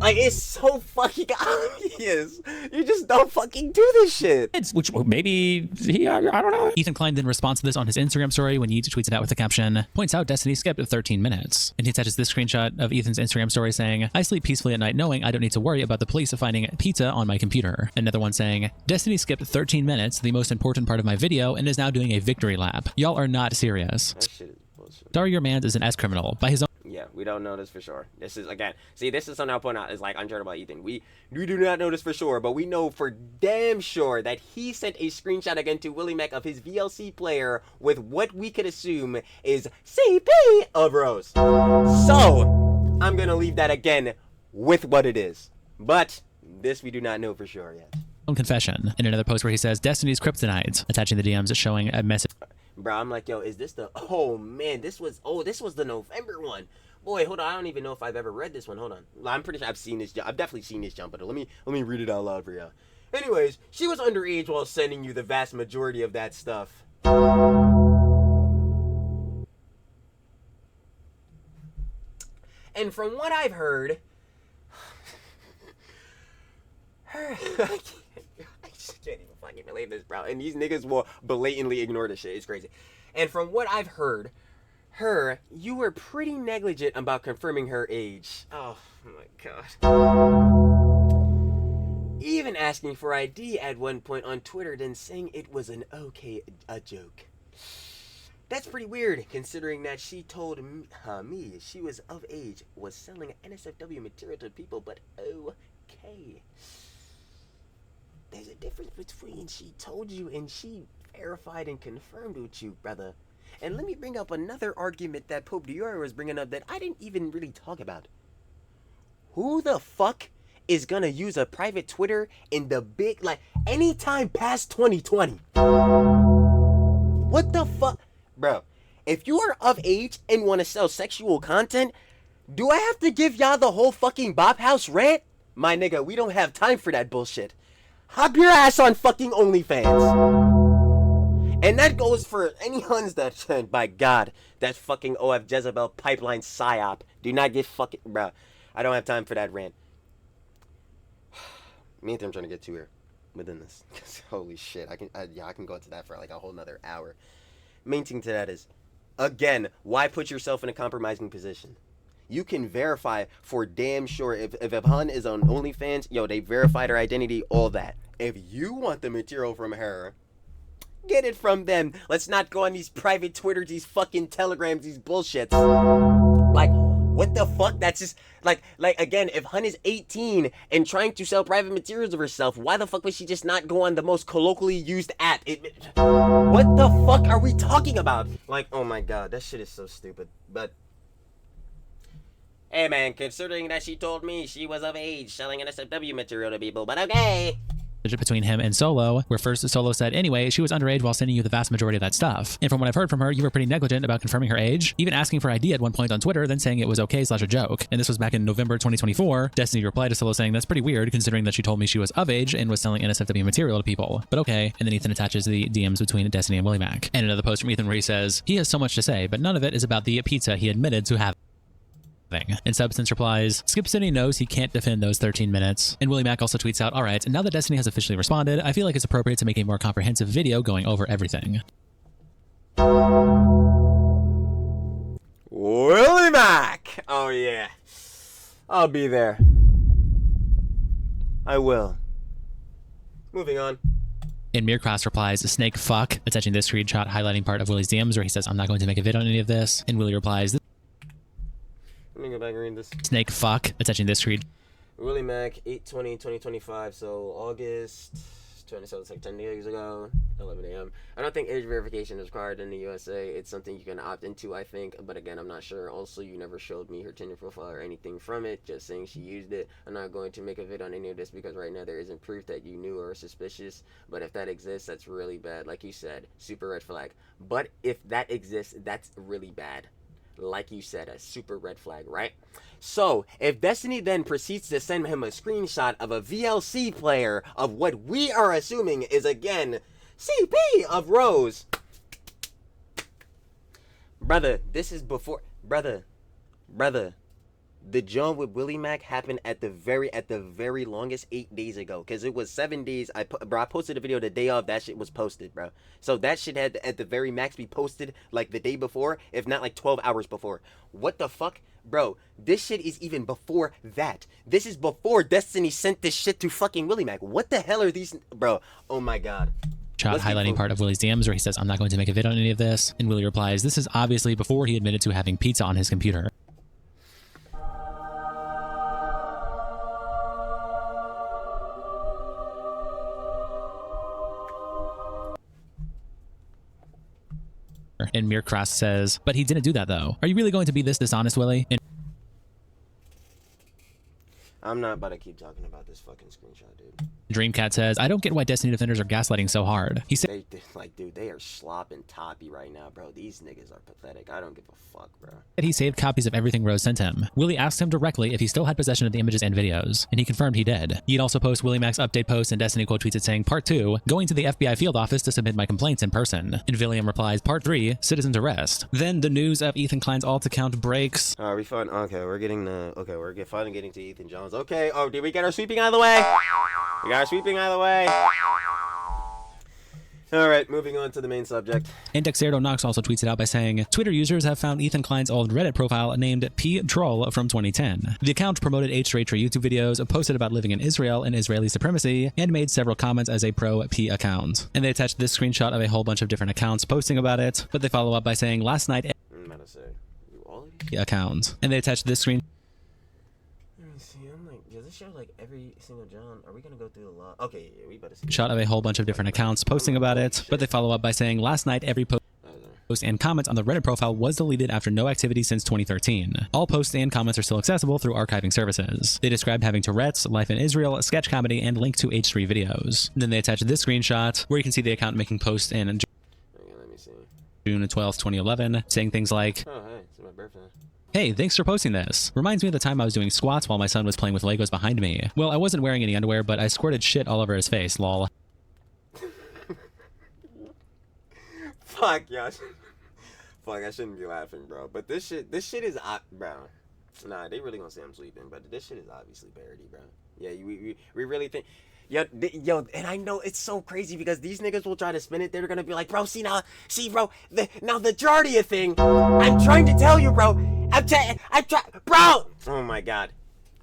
[SPEAKER 1] Like, it's so fucking obvious. You just don't fucking do this shit.
[SPEAKER 5] Which maybe I don't know.
[SPEAKER 2] Ethan Klein then responds to this on his Instagram story when Yeats tweets it out with the caption, points out Destiny skipped 13 minutes. And he attaches this screenshot of Ethan's Instagram story saying, I sleep peacefully at night knowing I don't need to worry about the police finding pizza on my computer. Another one saying, Destiny skipped 13 minutes, the most important part of my video, and is now doing a victory lap. Y'all are not serious.
[SPEAKER 1] That shit is bullshit.
[SPEAKER 2] Sorry your man is an S-criminal. By his own
[SPEAKER 1] Yeah, we don't know this for sure. This is, again, see, this is something I'll point out is like unsure about Ethan. We do not know this for sure, but we know for damn sure that he sent a screenshot again to Willie Mac of his VLC player with what we could assume is CP of Rose. So, I'm gonna leave that again with what it is. But, this we do not know for sure yet.
[SPEAKER 2] own confession. In another post where he says, Destiny's kryptonite, attaching the DMs showing a message.
[SPEAKER 1] Bro, I'm like, yo, is this the... Oh, man, this was the November one. Boy, hold on, I don't even know if I've ever read this one. Hold on. I'm pretty sure I've seen this. I've definitely seen this jump, but let me read it out loud for y'all. Anyways, she was underage while sending you the vast majority of that stuff. And from what I've heard... I just can't even fucking believe this, bro. And these niggas will blatantly ignore this shit. It's crazy. And from what I've heard, you were pretty negligent about confirming her age. Oh my god. Even asking for ID at one point on Twitter, then saying it was a joke. That's pretty weird, considering that she told me she was of age, was selling NSFW material to people, but okay. There's a difference between she told you and she verified and confirmed with you, brother. And let me bring up another argument that Pope Dior was bringing up that I didn't even really talk about. Who the fuck is gonna use a private Twitter in the big, like, anytime past 2020? What the fuck? Bro, if you are of age and want to sell sexual content, do I have to give y'all the whole fucking Bop House rant? My nigga, we don't have time for that bullshit. Hop your ass on fucking OnlyFans. And that goes for any Huns that, by God, that fucking OF Jezebel pipeline psyop. Do not get fucking, bro. I don't have time for that rant. Me and I'm trying to get to here within this. Holy shit, I can go into that for like a whole nother hour. Main thing to that is, again, why put yourself in a compromising position? You can verify for damn sure if a Hun is on OnlyFans, yo, they verified her identity, all that. If you want the material from her, get it from them. Let's not go on these private Twitters, these fucking Telegrams, these bullshits. Like, what the fuck? That's just, like again, if Hun is 18 and trying to sell private materials of herself, why the fuck would she just not go on the most colloquially used app? What the fuck are we talking about? Like, oh my god, that shit is so stupid. But, hey man, considering that she told me she was of age selling NSFW material to people, but okay.
[SPEAKER 2] Between him and Solo, where first Solo said, anyway, she was underage while sending you the vast majority of that stuff. And from what I've heard from her, you were pretty negligent about confirming her age, even asking for ID at one point on Twitter, then saying it was okay / a joke. And this was back in November 2024. Destiny replied to Solo saying, that's pretty weird, considering that she told me she was of age and was selling NSFW material to people. But okay. And then Ethan attaches the DMs between Destiny and Willie Mac. And another post from Ethan where he says, he has so much to say, but none of it is about the pizza he admitted to having. And Substance replies, Skip City knows he can't defend those 13 minutes. And Willie Mac also tweets out, alright, and now that Destiny has officially responded, I feel like it's appropriate to make a more comprehensive video going over everything.
[SPEAKER 1] Willie Mac! Oh yeah. I'll be there. I will. Moving on.
[SPEAKER 2] And Mircross replies, snake fuck, attaching this screenshot highlighting part of Willie's DMs where he says, I'm not going to make a vid on any of this. And Willie replies,
[SPEAKER 1] let me go back and read this.
[SPEAKER 2] snake fuck, attaching this screen.
[SPEAKER 1] Willie Mac, 8/20/2025, so August 27th, it's like 10 days ago, 11 a.m. I don't think age verification is required in the USA. It's something you can opt into, I think, but again, I'm not sure. Also, you never showed me her Tinder profile or anything from it, just saying she used it. I'm not going to make a vid on any of this because right now there isn't proof that you knew or are suspicious, but if that exists, that's really bad. Like you said, super red flag. But if that exists, that's really bad. Like you said, a super red flag, right? So, if Destiny then proceeds to send him a screenshot of a VLC player of what we are assuming is, again, CP of Rose. Brother, this is before... Brother. The John with Willie Mac happened at the very longest 8 days ago, because it was 7 days. I posted a video the day of that shit was posted, bro. So that shit had to, at the very max, be posted like the day before, if not like 12 hours before. What the fuck, bro? This shit is even before that. This is before Destiny sent this shit to fucking Willie Mac. What the hell are these, bro? Oh my god.
[SPEAKER 2] Shot highlighting part of Willie's DMs where he says, "I'm not going to make a vid on any of this," and Willie replies, "This is obviously before he admitted to having pizza on his computer." And Mircross says, "But he didn't do that though. Are you really going to be this dishonest, Willie?" And
[SPEAKER 1] I'm not about to keep talking about this fucking screenshot, dude.
[SPEAKER 2] Dreamcat says, "I don't get why Destiny defenders are gaslighting so hard." He said,
[SPEAKER 1] Like, dude, they are slopping toppy right now, bro. These niggas are pathetic. I don't give a fuck, bro.
[SPEAKER 2] that he saved copies of everything Rose sent him. Willie asked him directly if he still had possession of the images and videos, and he confirmed he did. He'd also post Willie Mac's update post, and Destiny quote tweets it saying, "Part 2, going to the FBI field office to submit my complaints in person." And William replies, "Part 3, citizen's arrest." Then the news of Ethan Klein's alt account breaks.
[SPEAKER 1] Are we fine? Okay, we're getting the. Okay, we're finally getting to Ethan Jones. Okay. Oh, did we get our sweeping out of the way? We got our sweeping out of the way. All right, moving on to the main subject.
[SPEAKER 2] And Dexerdo Knox also tweets it out by saying, "Twitter users have found Ethan Klein's old Reddit profile named P Troll from 2010. The account promoted H-Ray YouTube videos, posted about living in Israel and Israeli supremacy, and made several comments as a pro-P account." And they attached this screenshot of a whole bunch of different accounts posting about it, but they follow up by saying, "Last night..."
[SPEAKER 1] I'm about to say, all of these?
[SPEAKER 2] Account. And they attached this screen.
[SPEAKER 1] Let me see. I'm like, does this show like every single John? Are we gonna go through the lot? Okay, yeah, we better see.
[SPEAKER 2] Shot of a whole bunch of different accounts posting about it, but they follow up by saying, "Last night every post and comment on the Reddit profile was deleted after no activity since 2013. All posts and comments are still accessible through archiving services." They described having Tourette's, life in Israel, sketch comedy, and link to H3 videos. And then they attached this screenshot where you can see the account making posts in
[SPEAKER 1] Okay, let me see.
[SPEAKER 2] June 12th, 2011, saying things like,
[SPEAKER 1] Oh, hey, it's my birthday.
[SPEAKER 2] "Hey, thanks for posting this. Reminds me of the time I was doing squats while my son was playing with Legos behind me. Well, I wasn't wearing any underwear, but I squirted shit all over his face, lol."
[SPEAKER 1] Fuck, yeah. Fuck, I shouldn't be laughing, bro. But this shit is, bro. Nah, they really gonna say I'm sleeping, but this shit is obviously parody, bro. Yeah, we really think. Yo, and I know it's so crazy because these niggas will try to spin it. They're gonna be like, bro, bro, now the Jardia thing. I'm trying to tell you, bro. Bro. Oh my god.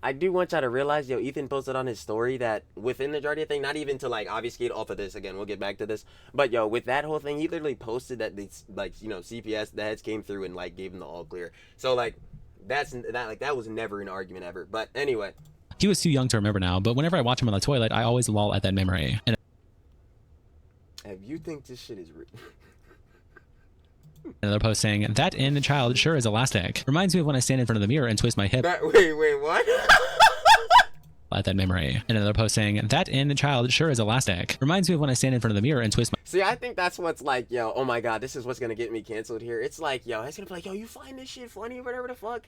[SPEAKER 1] I do want y'all to realize, yo, Ethan posted on his story that within the Jardia thing, not even to like obfuscate off of this again, we'll get back to this, but yo, with that whole thing, he literally posted that these, like, you know, CPS, the heads came through and like gave him the all clear. So like, that was never an argument ever. But anyway.
[SPEAKER 2] He was too young to remember now, but whenever I watch him on the toilet, I always lol at that memory. And
[SPEAKER 1] if you think this shit is real.
[SPEAKER 2] Another post saying, "That inner child sure is elastic. Reminds me of when I stand in front of the mirror and twist my hip."
[SPEAKER 1] Wait, what?
[SPEAKER 2] At that memory. And another post saying, "That inner child sure is elastic. Reminds me of when I stand in front of the mirror and twist my..."
[SPEAKER 1] See, I think that's what's like, yo, oh my god, this is what's gonna get me canceled here. It's like, yo, it's gonna be like, yo, you find this shit funny or whatever the fuck?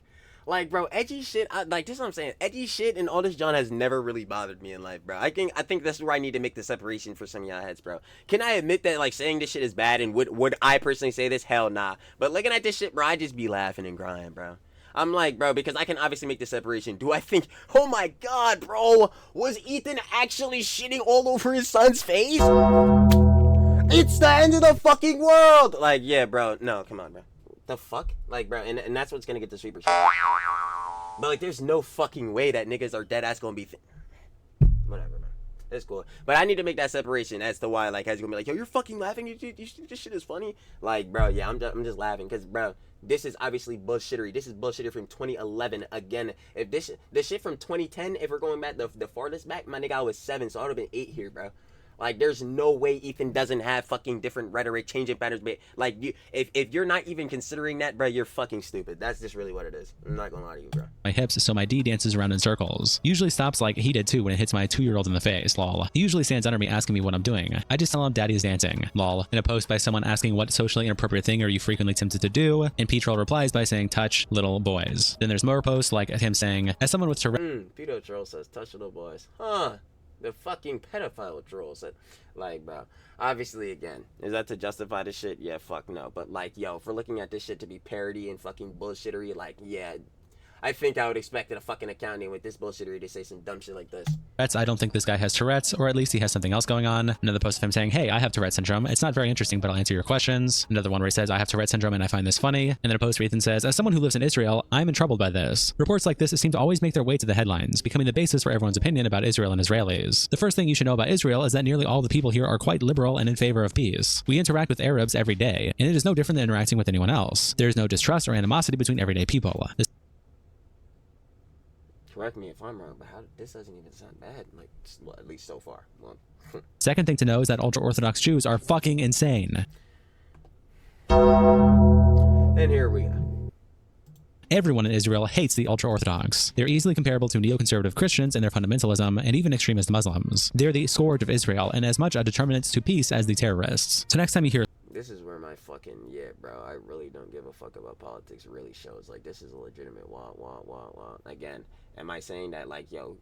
[SPEAKER 1] Like, bro, edgy shit, like, this is what I'm saying. Edgy shit and all this John has never really bothered me in life, bro. I think that's where I need to make the separation for some of y'all heads, bro. Can I admit that, like, saying this shit is bad, and would I personally say this? Hell nah. But looking at this shit, bro, I just be laughing and crying, bro. I'm like, bro, because I can obviously make the separation. Do I think, oh my god, bro, was Ethan actually shitting all over his son's face? It's the end of the fucking world! Like, yeah, bro, no, come on, bro. The fuck? Like, bro, and that's what's gonna get the sweeper shit. But, like, there's no fucking way that niggas are dead ass gonna be whatever, man. It's cool. But I need to make that separation as to why, like, he's gonna be like, yo, you're fucking laughing? You think this shit is funny? Like, bro, yeah, I'm just laughing, because, bro, this is obviously bullshittery. This is bullshittery from 2011. Again, if this shit from 2010, if we're going back the farthest back, my nigga, I was 7, so I would have been 8 here, bro. Like, there's no way Ethan doesn't have fucking different rhetoric, changing patterns. But like, if you're not even considering that, bro, you're fucking stupid. That's just really what it is. I'm not gonna lie to you, bro.
[SPEAKER 2] My hips, so my D dances around in circles. Usually stops like he did too when it hits my 2-year-old in the face, lol. He usually stands under me asking me what I'm doing. I just tell him daddy is dancing, lol. In a post by someone asking what socially inappropriate thing are you frequently tempted to do, and P-Troll replies by saying touch little boys. Then there's more posts like him saying, as someone with Tourette's.
[SPEAKER 1] Pedo Troll says touch little boys. Huh. The fucking pedophile troll said, like, bro, obviously, again, is that to justify this shit? Yeah, fuck no. But, like, yo, if we're looking at this shit to be parody and fucking bullshittery, like, yeah, I think I would expect a fucking accounting with this bullshittery to say some dumb shit like this.
[SPEAKER 2] Tourette's. I don't think this guy has Tourette's, or at least he has something else going on. Another post of him saying, hey, I have Tourette's syndrome. It's not very interesting, but I'll answer your questions. Another one where he says, I have Tourette's syndrome and I find this funny. And then a post where Ethan says, as someone who lives in Israel, I'm troubled by this. Reports like this seem to always make their way to the headlines, becoming the basis for everyone's opinion about Israel and Israelis. The first thing you should know about Israel is that nearly all the people here are quite liberal and in favor of peace. We interact with Arabs every day, and it is no different than interacting with anyone else. There is no distrust or animosity between everyday people.
[SPEAKER 1] Correct me if I'm wrong, but this doesn't even sound bad, like, well, at least so far. Well,
[SPEAKER 2] second thing to know is that ultra-Orthodox Jews are fucking insane.
[SPEAKER 1] and here we go.
[SPEAKER 2] Everyone in Israel hates the ultra-Orthodox. They're easily comparable to neoconservative Christians in their fundamentalism and even extremist Muslims. They're the scourge of Israel and as much a determinant to peace as the terrorists. So next time you hear
[SPEAKER 1] This is where my fucking, yeah, bro, I really don't give a fuck about politics really shows. Like, this is a legitimate wah. Again, am I saying that, like, yo,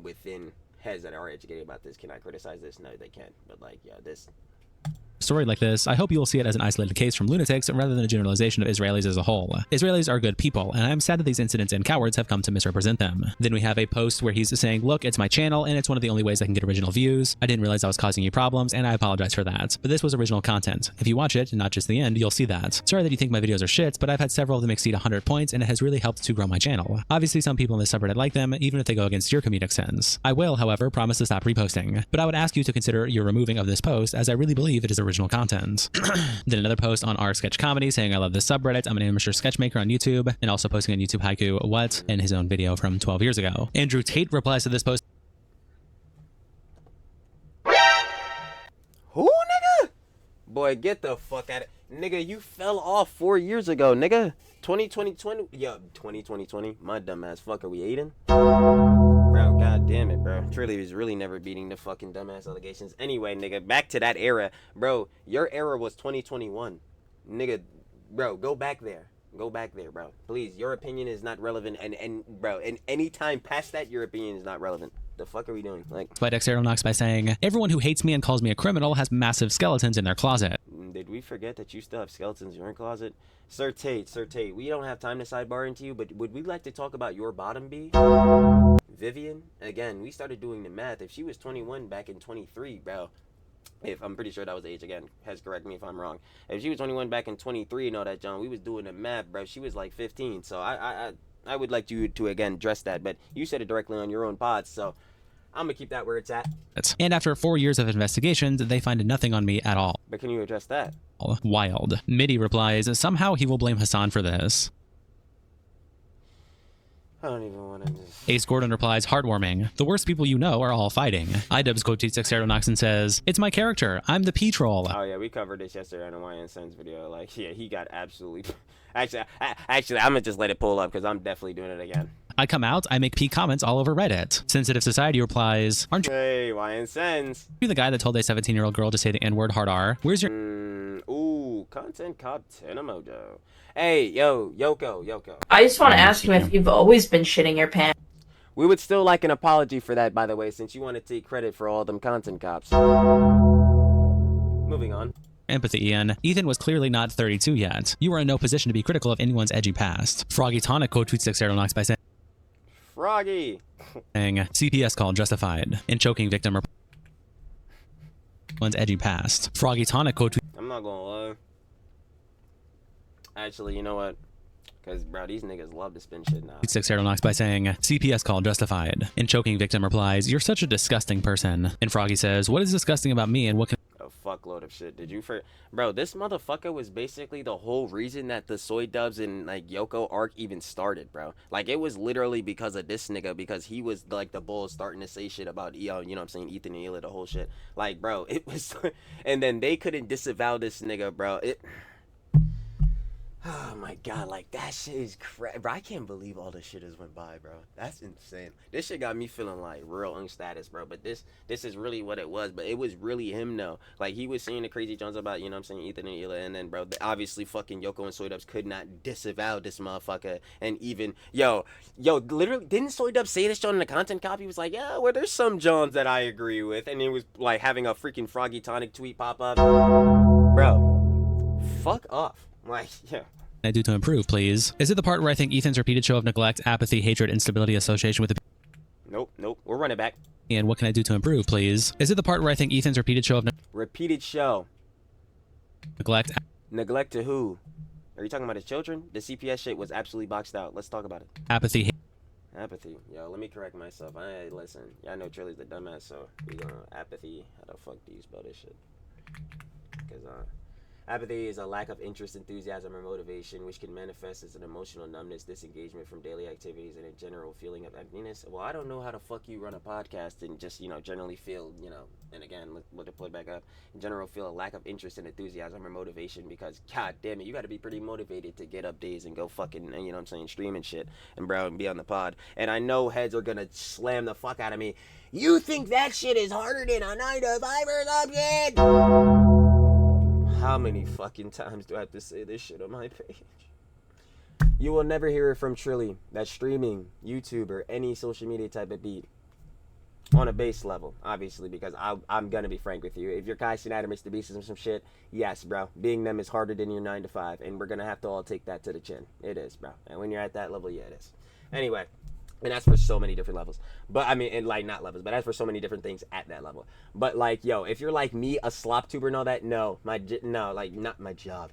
[SPEAKER 1] within heads that are educated about this, can I criticize this? No, they can't. But, like, yo, this...
[SPEAKER 2] story like this, I hope you will see it as an isolated case from lunatics rather than a generalization of Israelis as a whole. Israelis are good people, and I'm sad that these incidents and cowards have come to misrepresent them. Then we have a post where he's saying, look, it's my channel, and it's one of the only ways I can get original views. I didn't realize I was causing you problems, and I apologize for that. But this was original content. If you watch it, and not just the end, you'll see that. Sorry that you think my videos are shit, but I've had several of them exceed 100 points, and it has really helped to grow my channel. Obviously, some people in this subreddit like them, even if they go against your comedic sins. I will, however, promise to stop reposting. But I would ask you to consider your removing of this post, as I really believe it is original content. Then another post on r sketch comedy saying I love this subreddit, I'm an amateur sketch maker on YouTube, and also posting on YouTube Haiku What in his own video from 12 years ago. Andrew Tate replies to this post,
[SPEAKER 1] Who, nigga? Boy, get the fuck out of... Nigga, you fell off 4 years ago, nigga. 2020... Yo, 2020. My dumb ass fuck, are we eating? Bro, god damn it, bro. Trilly was really never beating the fucking dumbass allegations. Anyway, nigga, back to that era. Bro, your era was 2021. Nigga, bro, go back there. Go back there, bro. Please, your opinion is not relevant. And bro, and any time past that, your opinion is not relevant. The fuck are we doing? Like,
[SPEAKER 2] by Dexter Knox by saying, everyone who hates me and calls me a criminal has massive skeletons in their closet.
[SPEAKER 1] did we forget that you still have skeletons in your closet? Sir Tate, we don't have time to sidebar into you, but would we like to talk about your bottom B? Vivian? Again, we started doing the math. If she was 21 back in 23, bro, if I'm pretty sure that was the age again, has correct me if I'm wrong. If she was 21 back in 23 and all that, John, we was doing the math, bro. She was like 15, so I would like you to again address that, but you said it directly on your own pod, so I'm gonna keep that where it's at.
[SPEAKER 2] And after 4 years of investigations, they find nothing on me at all.
[SPEAKER 1] But can you address that?
[SPEAKER 2] Wild. Midi replies, somehow he will blame Hassan for this.
[SPEAKER 1] I don't even want to just...
[SPEAKER 2] Ace Gordon replies, heartwarming. The worst people you know are all fighting. Idubbbz quotes Dexter Knox and says, it's my character. I'm the P-troll.
[SPEAKER 1] Oh yeah, we covered this yesterday on the YN Sons video. Like, yeah, he got absolutely... Actually, I'm gonna just let it pull up because I'm definitely doing it again.
[SPEAKER 2] I come out, I make P comments all over Reddit. Sensitive Society replies, aren't you
[SPEAKER 1] Hey, YN Sons.
[SPEAKER 2] the guy that told a 17-year-old girl to say the N-word hard R? Where's your...
[SPEAKER 1] Ooh, content cop 10 mojo. Hey, Yoko.
[SPEAKER 7] I just want to ask him if you've always been shitting your pants.
[SPEAKER 1] We would still like an apology for that, by the way, since you want to take credit for all them content cops. Moving on.
[SPEAKER 2] Empathy, Ian. Ethan was clearly not 32 yet. You are in no position to be critical of anyone's edgy past. Froggy Tonic quote tweets Dexter Knox by
[SPEAKER 1] Froggy.
[SPEAKER 2] saying, CPS call justified. And choking victim or one's edgy past. Froggy Tonic quote tweets
[SPEAKER 1] I'm not gonna lie. Actually, you know what? Because, bro, these niggas love to spin shit now.
[SPEAKER 2] Dexter Knox by saying, CPS call justified. And choking victim replies, you're such a disgusting person. And Froggy says, what is disgusting about me and what can...
[SPEAKER 1] A fuckload of shit. Did you Bro, this motherfucker was basically the whole reason that the Idubbbz and, like, Yoko arc even started, bro. Like, it was literally because of this nigga, because he was, like, the bull starting to say shit about, you know what I'm saying, Ethan and Hila, the whole shit. Like, bro, it was... And then they couldn't disavow this nigga, bro. Oh my god, like that shit is crazy, bro. I can't believe all this shit has went by, bro. That's insane. This shit got me feeling like real unstatus, bro. But this is really what it was. But it was really him, though. Like, he was saying the crazy Jones about, you know what I'm saying, Ethan and Hila. And then, bro, obviously fucking Yoko and Idubbbz could not disavow this motherfucker. And even, yo, literally, didn't Idubbbz say this John in the content copy? He was like, yeah, well, there's some Johns that I agree with. And it was like having a freaking Froggy Tonic tweet pop up. Bro, fuck off. Like, yeah.
[SPEAKER 2] I do to improve, please? Is it the part where I think Ethan's repeated show of neglect, apathy, hatred, instability, association with the
[SPEAKER 1] Nope. We'll run it back.
[SPEAKER 2] and what can I do to improve, please? Is it the part where I think Ethan's repeated show of
[SPEAKER 1] Repeated show.
[SPEAKER 2] neglect,
[SPEAKER 1] Neglect to who? Are you talking about his children? The CPS shit was absolutely boxed out. Let's talk about it.
[SPEAKER 2] apathy,
[SPEAKER 1] Apathy. Yo, let me correct myself. Listen. Y'all know Trilly's the dumbass, so we gonna apathy. How the fuck do you spell this shit? Because apathy is a lack of interest, enthusiasm, or motivation, which can manifest as an emotional numbness, disengagement from daily activities, and a general feeling of emptiness. Well, I don't know how the fuck you run a podcast and just, generally feel, and again, let it put back up, in general feel a lack of interest and enthusiasm or motivation, because, god damn it, you gotta be pretty motivated to get up days and go fucking, stream and shit, and bro, and be on the pod. And I know heads are gonna slam the fuck out of me. You think that shit is harder than a 9 to 5 or something? How many fucking times do I have to say this shit on my page? You will never hear it from Trilly, that streaming, YouTube, or any social media type of beat on a base level, obviously, because I'm gonna be frank with you. If you're Kai Cenat or Mr. Beast or some shit, yes, bro, being them is harder than your 9 to 5, and we're gonna have to all take that to the chin. It is, bro. And when you're at that level, yeah, it is. Anyway. And that's for so many different levels. But I mean, and like not levels, but that's for so many different things at that level. But like, yo, if you're like me, a slop tuber and all that, no, not my job.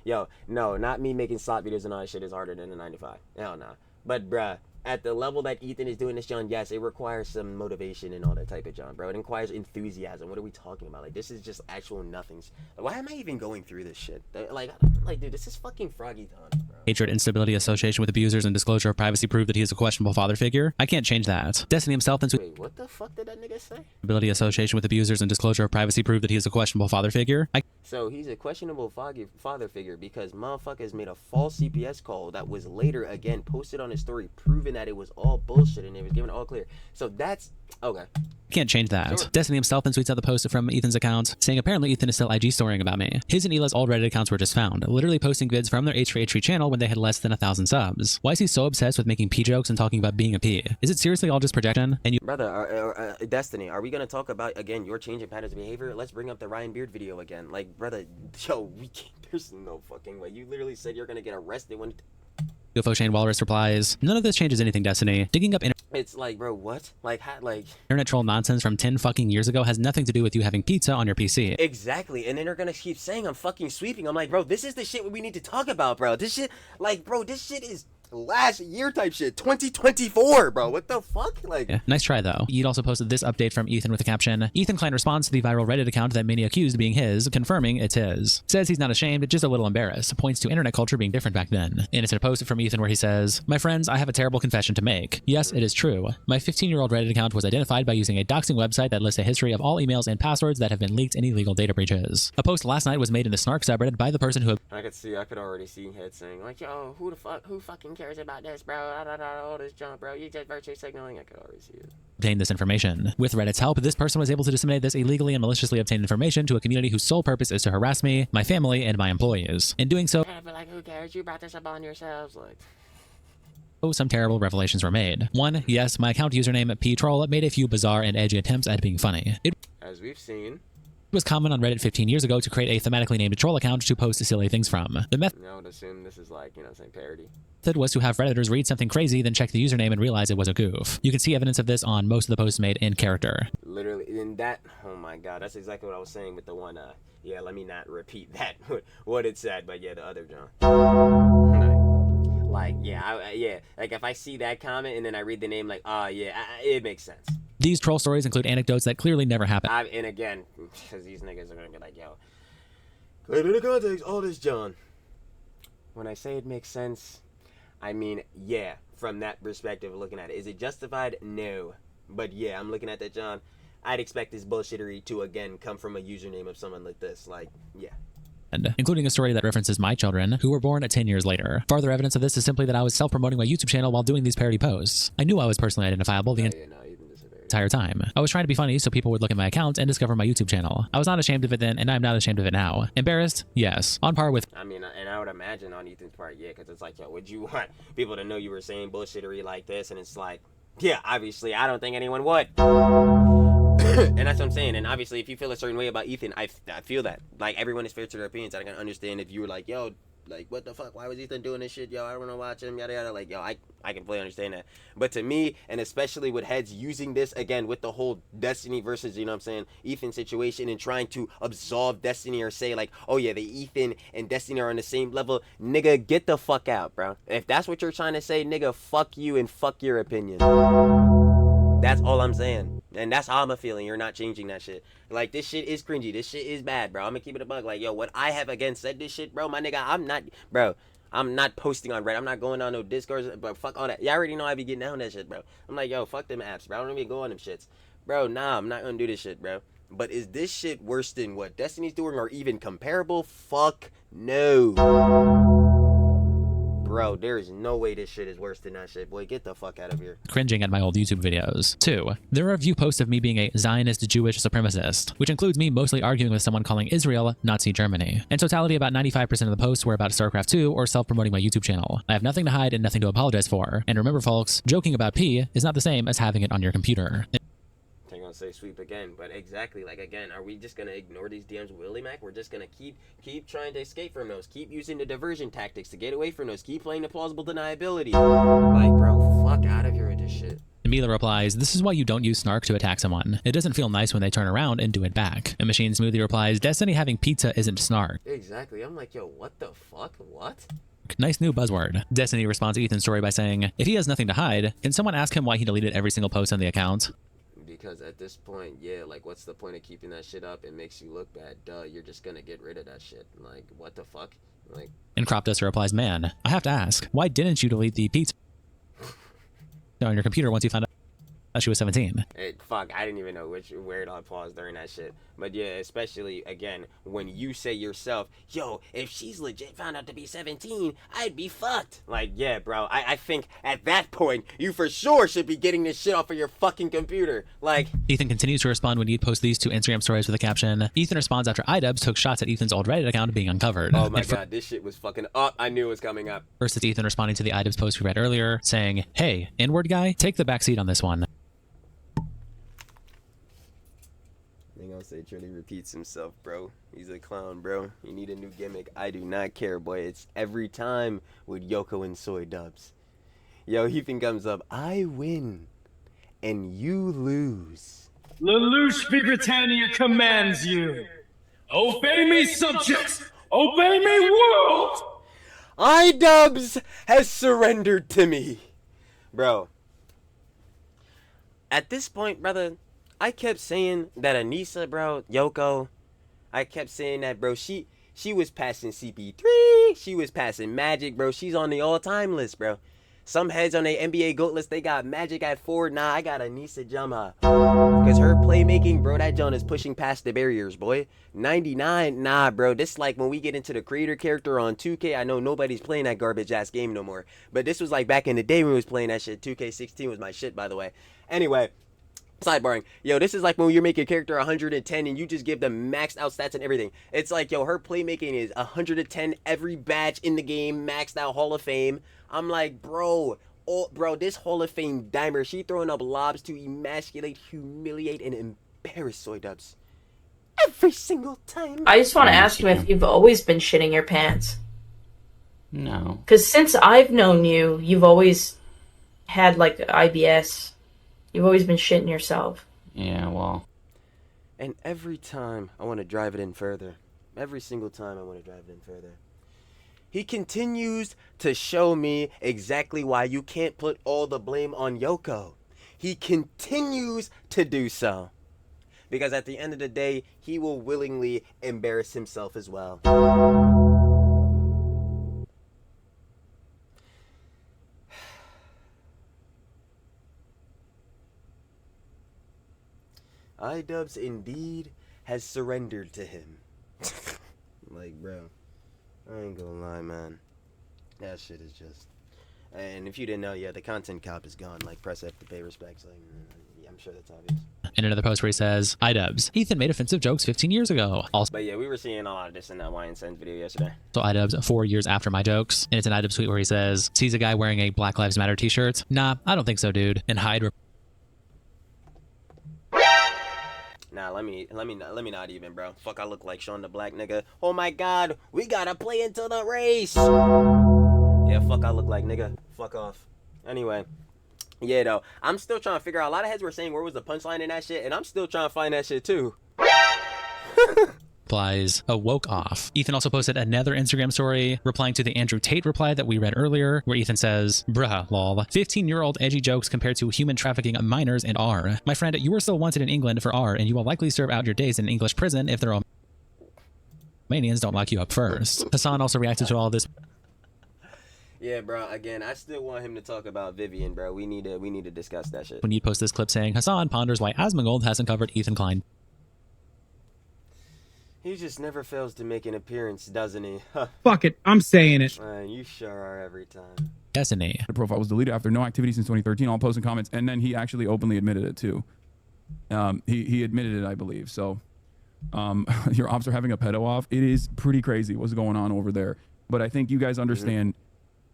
[SPEAKER 1] Yo, no, not me making slop videos and all that shit is harder than a 9 to 5. Hell nah. But bruh, at the level that Ethan is doing this, John, yes, it requires some motivation and all that type of John, bro. It requires enthusiasm. What are we talking about? Like, this is just actual nothings. Why am I even going through this shit? Like, dude, this is fucking Froggy Town, bro.
[SPEAKER 2] hatred, instability, association with abusers, and disclosure of privacy prove that he is a questionable father figure. I can't change that. Destiny himself and
[SPEAKER 1] Wait, what the fuck did that nigga say?
[SPEAKER 2] ability, association with abusers, and disclosure of privacy prove that he is a questionable father figure.
[SPEAKER 1] So he's a questionable father figure because motherfuckers made a false CPS call that was later again posted on his story, proving that it was all bullshit and it was given all clear. So that's okay.
[SPEAKER 2] Can't change that.
[SPEAKER 1] Sure.
[SPEAKER 2] Destiny himself then tweets out the post from Ethan's account, saying apparently Ethan is still IG storying about me. His and Ela's old Reddit accounts were just found, literally posting vids from their H3H3 channel when they had less than 1,000 subs. Why is he so obsessed with making P jokes and talking about being a P? Is it seriously all just projection? And you,
[SPEAKER 1] Brother, Destiny, are we gonna talk about again your change in patterns of behavior? Let's bring up the Ryan Beard video again. Like, brother, yo, we can't. There's no fucking way. You literally said you're gonna get arrested when.
[SPEAKER 2] UFO Shane Walrus replies, none of this changes anything, Destiny. Digging up
[SPEAKER 1] It's like, bro, what? Like,
[SPEAKER 2] internet troll nonsense from 10 fucking years ago has nothing to do with you having pizza on your PC.
[SPEAKER 1] exactly. And then they're gonna keep saying I'm fucking sweeping. I'm like, bro, this is the shit we need to talk about, bro. This shit, like, bro, this shit is last year type shit. 2024, bro. What the fuck? Like,
[SPEAKER 2] Yeah, nice try though. You'd also posted this update from Ethan with the caption, Ethan Klein responds to the viral Reddit account that many accused being his, confirming it's his. Says he's not ashamed, just a little embarrassed. Points to internet culture being different back then. And it's a post from Ethan where he says, my friends, I have a terrible confession to make. Yes, it is true. My 15-year-old Reddit account was identified by using a doxing website that lists a history of all emails and passwords that have been leaked in illegal data breaches. A post last night was made in the Snark subreddit by the person who
[SPEAKER 1] I could already see heads saying like, yo, who fucking cares about this, bro? All this junk, bro. You just virtue signaling. I could already see it.
[SPEAKER 2] obtained this information. With Reddit's help, this person was able to disseminate this illegally and maliciously obtained information to a community whose sole purpose is to harass me, my family, and my employees. In doing so,
[SPEAKER 1] But like, who cares? You brought this up on yourselves, like.
[SPEAKER 2] some terrible revelations were made. One, yes, my account username ptroll made a few bizarre and edgy attempts at being funny. It
[SPEAKER 1] As we've seen.
[SPEAKER 2] was common on Reddit 15 years ago to create a thematically named troll account to post silly things from. The method
[SPEAKER 1] I would assume this is like, saying parody.
[SPEAKER 2] was to have Redditors read something crazy, then check the username and realize it was a goof. You can see evidence of this on most of the posts made in character.
[SPEAKER 1] Literally, in that, oh my god, that's exactly what I was saying with the one, yeah, let me not repeat that, what it said, but yeah, the other John. Like, yeah, yeah, like if I see that comment and then I read the name, like, it makes sense.
[SPEAKER 2] These troll stories include anecdotes that clearly never happened.
[SPEAKER 1] And again, because these niggas are gonna be like, yo, clear to the context, all this John. When I say it makes sense, I mean, yeah, from that perspective of looking at it. Is it justified? No. But yeah, I'm looking at that, John. I'd expect this bullshittery to, again, come from a username of someone like this. Like, yeah.
[SPEAKER 2] Including a story that references my children, who were born 10 years later. Further evidence of this is simply that I was self-promoting my YouTube channel while doing these parody posts. I knew I was personally identifiable the entire time. I was trying to be funny so people would look at my account and discover my YouTube channel. I was not ashamed of it then, and I'm not ashamed of it now. Embarrassed? Yes. On par with...
[SPEAKER 1] I mean, and I would imagine on Ethan's part, yeah, because it's like, yo, would you want people to know you were saying bullshittery like this? And it's like, yeah, obviously, I don't think anyone would. And that's what I'm saying. And obviously, if you feel a certain way about Ethan, I feel that. Like, everyone is fair to their opinions. I can understand if you were like, yo, like, what the fuck? Why was Ethan doing this shit? Yo, I don't want to watch him, yada yada. Like, yo, I can fully understand that. But to me, and especially with heads using this again with the whole Destiny versus, you know what I'm saying, Ethan situation, and trying to absolve Destiny or say like, oh yeah, the Ethan and Destiny are on the same level, nigga, get the fuck out, bro. If that's what you're trying to say, nigga, fuck you and fuck your opinion. That's all I'm saying. And that's how I'm feeling. You're not changing that shit. Like, this shit is cringy. This shit is bad, bro. I'm gonna keep it a bug. Like, yo, what I have again said this shit, bro, my nigga, I'm not posting on Reddit. I'm not going on no discourse, but fuck all that. Y'all already know I be getting down that shit, bro. I'm like, yo, fuck them apps, bro. I don't even go on them shits. Bro, nah, I'm not gonna do this shit, bro. But is this shit worse than what Destiny's doing or even comparable? Fuck no. Bro, there is no way this shit is worse than that shit. Boy, get the fuck out of here.
[SPEAKER 2] Cringing at my old YouTube videos. 2. There are a few posts of me being a Zionist Jewish supremacist, which includes me mostly arguing with someone calling Israel Nazi Germany. In totality, about 95% of the posts were about StarCraft 2 or self-promoting my YouTube channel. I have nothing to hide and nothing to apologize for. And remember, folks, joking about P is not the same as having it on your computer.
[SPEAKER 1] I'm gonna say sweep again, but exactly, like, again, are we just gonna ignore these DMs, Willie Mac? We're just gonna keep trying to escape from those, keep using the diversion tactics to get away from those, keep playing the plausible deniability. Like, bro, fuck out of here with this shit.
[SPEAKER 2] Mila replies, this is why you don't use snark to attack someone. It doesn't feel nice when they turn around and do it back. And Machine Smoothie replies, Destiny having pizza isn't snark.
[SPEAKER 1] Exactly, I'm like, yo, what the fuck? What?
[SPEAKER 2] Nice new buzzword. Destiny responds to Ethan's story by saying, if he has nothing to hide, can someone ask him why he deleted every single post on the account?
[SPEAKER 1] Because at this point, yeah, like, what's the point of keeping that shit up? It makes you look bad. Duh, you're just gonna get rid of that shit. Like, what the fuck? Like.
[SPEAKER 2] And Crop Duster replies, man, I have to ask, why didn't you delete the pizza on your computer once you found out she was 17?
[SPEAKER 1] Fuck, I didn't even know where to pause during that shit. But yeah, especially, again, when you say yourself, yo, if she's legit found out to be 17, I'd be fucked. Like, yeah, bro, I think at that point, you for sure should be getting this shit off of your fucking computer. Like.
[SPEAKER 2] Ethan continues to respond when he posts these 2 Instagram stories with a caption. Ethan responds after Idubbbz took shots at Ethan's old Reddit account being uncovered.
[SPEAKER 1] Oh my god, this shit was fucking up. I knew it was coming up.
[SPEAKER 2] First, it's Ethan responding to the Idubbbz post we read earlier, saying, hey, N-word guy, take the backseat on this one.
[SPEAKER 1] Say Trilly repeats himself, bro. He's a clown, bro. You need a new gimmick. I do not care, boy. It's every time with Yoko and Soy Dubs. Yo, Ethan comes up. I win, and you lose.
[SPEAKER 8] Lelouch Britannia commands you. Obey me, subjects. Obey me, world.
[SPEAKER 1] Idubbbz has surrendered to me, bro. At this point, brother, I kept saying that Anissa, bro, Yoko, I kept saying that, bro, she was passing CP3, she was passing Magic, bro, she's on the all-time list, bro. Some heads on the NBA GOAT list, they got Magic at 4, nah, I got Anissa Jama. Because her playmaking, bro, that John is pushing past the barriers, boy. 99, nah, bro, this like when we get into the creator character on 2K, I know nobody's playing that garbage-ass game no more. But this was like back in the day when we was playing that shit. 2K16 was my shit, by the way. Anyway. Sidebarring, yo, this is like when you make your character 110 and you just give them maxed out stats and everything. It's like, yo, her playmaking is 110 every badge in the game, maxed out Hall of Fame. I'm like, bro, this Hall of Fame dimer, she throwing up lobs to emasculate, humiliate, and embarrass Soy Dubs every single time.
[SPEAKER 7] I just want to ask you if you've always been shitting your pants.
[SPEAKER 9] No.
[SPEAKER 7] Because since I've known you, you've always had, like, IBS. You've always been shitting yourself.
[SPEAKER 9] Yeah, well.
[SPEAKER 1] And every time I want to drive it in further. Every single time I want to drive it in further. He continues to show me exactly why you can't put all the blame on Yoko. He continues to do so. Because at the end of the day, he will willingly embarrass himself as well. Idubbbz indeed has surrendered to him. Like, bro, I ain't gonna lie, man. That shit is just... And if you didn't know, yeah, the content cop is gone. Like, press F to pay respects. Like, yeah, I'm sure that's obvious.
[SPEAKER 2] In another post where he says, Idubbbz, Ethan made offensive jokes 15 years ago. Also,
[SPEAKER 1] but yeah, we were seeing a lot of this in that Wine Sense video yesterday.
[SPEAKER 2] So Idubbbz 4 years after my jokes. And it's an Idubbbz tweet where he says, sees a guy wearing a Black Lives Matter t-shirt. Nah, I don't think so, dude. And Hyde...
[SPEAKER 1] Nah, let me not even, bro. Fuck, I look like Sean the Black nigga. Oh my God, we gotta play into the race. Yeah, fuck, I look like nigga. Fuck off. Anyway, yeah, though, I'm still trying to figure out. A lot of heads were saying where was the punchline in that shit, and I'm still trying to find that shit too.
[SPEAKER 2] Replies a woke off. Ethan also posted another Instagram story replying to the Andrew Tate reply that we read earlier, where Ethan says, bruh, lol, 15-year-old edgy jokes compared to human trafficking of minors and R. My friend, you were still wanted in England for R, and you will likely serve out your days in an English prison if the Romanians don't lock you up first. Hassan also reacted to all this.
[SPEAKER 1] Yeah, bro, again, I still want him to talk about Vivian, bro. We need to discuss that shit.
[SPEAKER 2] When you post this clip saying, Hassan ponders why Asmongold hasn't covered Ethan Klein.
[SPEAKER 1] He just never fails to make an appearance, doesn't he?
[SPEAKER 8] Fuck it, I'm saying it.
[SPEAKER 1] You sure are every time.
[SPEAKER 2] Destiny.
[SPEAKER 10] The profile was deleted after no activity since 2013, all posts and comments, and then he actually openly admitted it too. He admitted it, I believe. So, your ops are having a pedo off. It is pretty crazy what's going on over there. But I think you guys understand.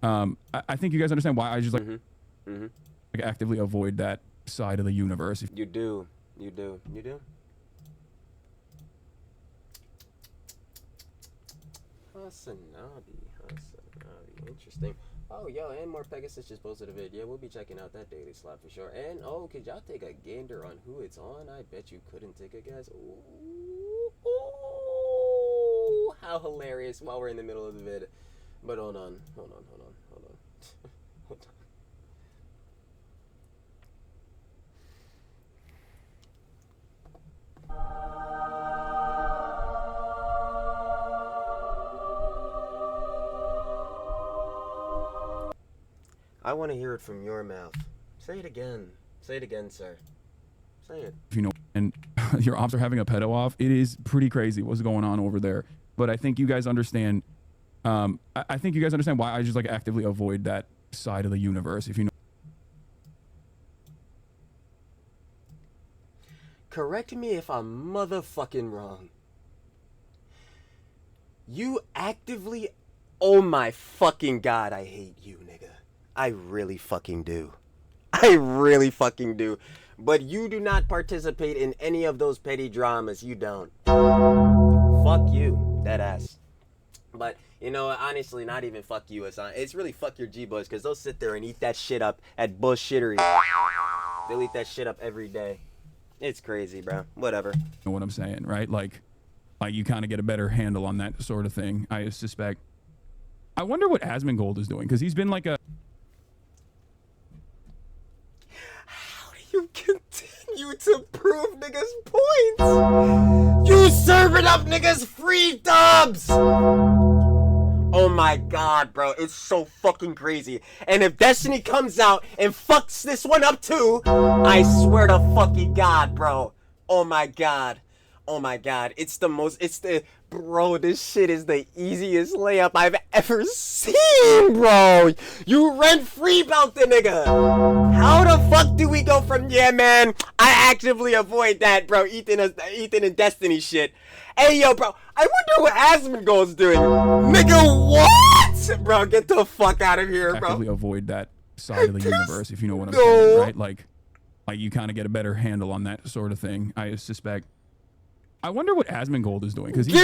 [SPEAKER 10] I think you guys understand why I just like actively avoid that side of the universe.
[SPEAKER 1] You do. Hasanabi. Interesting. Oh, yo, and more Pegasus just posted a video. We'll be checking out that daily slot for sure. And, oh, could y'all take a gander on who it's on? I bet you couldn't take a guess. Ooh, how hilarious while we're in the middle of the vid. But hold on. I want to hear it from your mouth. Say it again. Say it again, sir. Say it.
[SPEAKER 10] If you know, and your ops are having a pedo off. It is pretty crazy what's going on over there. But I think you guys understand. I think you guys understand why I just like actively avoid that side of the universe. If you know.
[SPEAKER 1] Correct me if I'm motherfucking wrong. You actively... Oh my fucking God, I hate you, nigga. I really fucking do. I really fucking do. But you do not participate in any of those petty dramas. You don't. Fuck you, that ass. But, you know, honestly, not even fuck you, Hassan. It's really fuck your G-boys, because they'll sit there and eat that shit up at bullshittery. They'll eat that shit up every day. It's crazy, bro. Whatever.
[SPEAKER 10] You know what I'm saying, right? Like you kind of get a better handle on that sort of thing, I suspect. I wonder what Asmongold is doing, because he's been like a...
[SPEAKER 1] How do you continue to prove niggas' points? You serving up niggas free dubs! Oh my God, bro. It's so fucking crazy. And if Destiny comes out and fucks this one up too, I swear to fucking God, bro. Oh my God. Oh my God. Bro, this shit is the easiest layup I've ever seen, bro. You rent-free about the nigga. How the fuck do we go from, yeah, man, I actively avoid that, bro, Ethan and Destiny shit. Hey, yo, bro, I wonder what Asmongold's doing. Nigga, what? Bro, get the fuck out of here, bro.
[SPEAKER 10] Actively avoid that side of the universe, if you know what I'm saying, right? Like you kind of get a better handle on that sort of thing, I suspect. I wonder what Asmongold is doing, because he's...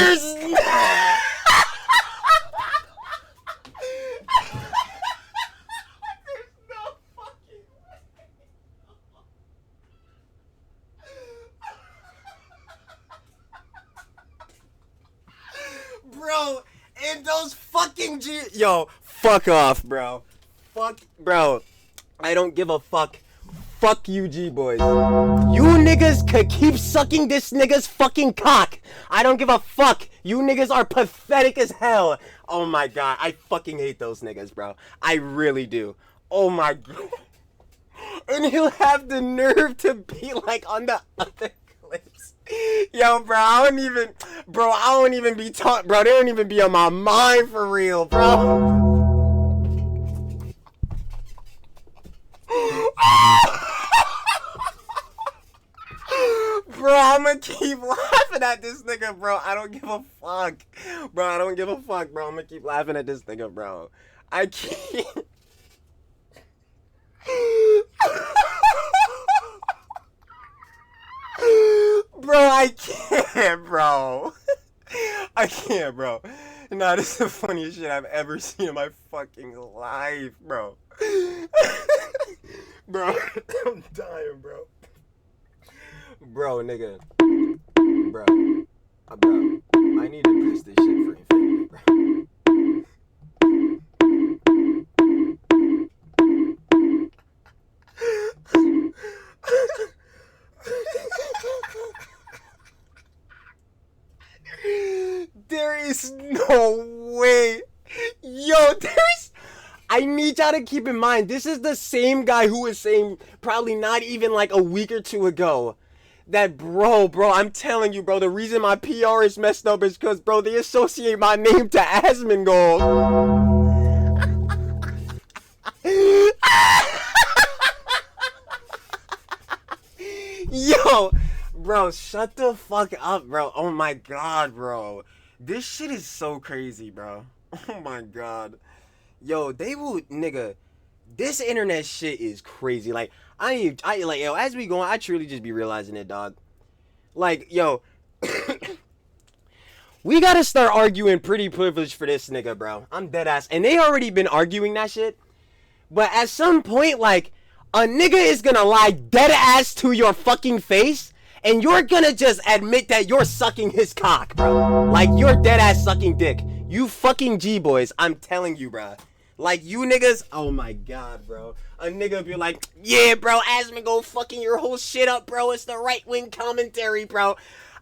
[SPEAKER 1] Bro, and those fucking Yo, fuck off, bro. Bro. I don't give a fuck. Fuck you, G-boys. You niggas could keep sucking this nigga's fucking cock. I don't give a fuck. You niggas are pathetic as hell. Oh my God, I fucking hate those niggas, bro. I really do. Oh my God. And he'll have the nerve to be like on the other clips. Yo, bro, I don't even be taught, bro. They don't even be on my mind for real, bro. Bro, I'ma keep laughing at this nigga, bro. I don't give a fuck. Bro, I don't give a fuck, bro. I'ma keep laughing at this nigga, bro. I can't. Bro, I can't, bro. I can't, bro. Nah, this is the funniest shit I've ever seen in my fucking life, bro. Bro, I'm dying, bro. Bro, nigga. Bro. Bro. I need to press this shit for infinity, bro. There is no way. Yo, I need y'all to keep in mind, this is the same guy who was saying probably not even like a week or two ago that, bro, I'm telling you, bro, the reason my PR is messed up is because, bro, they associate my name to Asmongold. Yo, bro, shut the fuck up, bro. Oh my god, bro. This shit is so crazy, bro. Oh my god. Yo, they will, nigga. This internet shit is crazy. Like, I like, yo, as we go on, I truly just be realizing it, dog. Like, yo, we gotta start arguing pretty privileged for this nigga, bro. I'm dead ass. And they already been arguing that shit. But at some point, like, a nigga is gonna lie dead ass to your fucking face, and you're gonna just admit that you're sucking his cock, bro. Like, you're dead ass sucking dick. You fucking G-boys, I'm telling you, bro. Like, you niggas, oh my god, bro. A nigga be like, yeah, bro, Asmongold fucking your whole shit up, bro. It's the right-wing commentary, bro.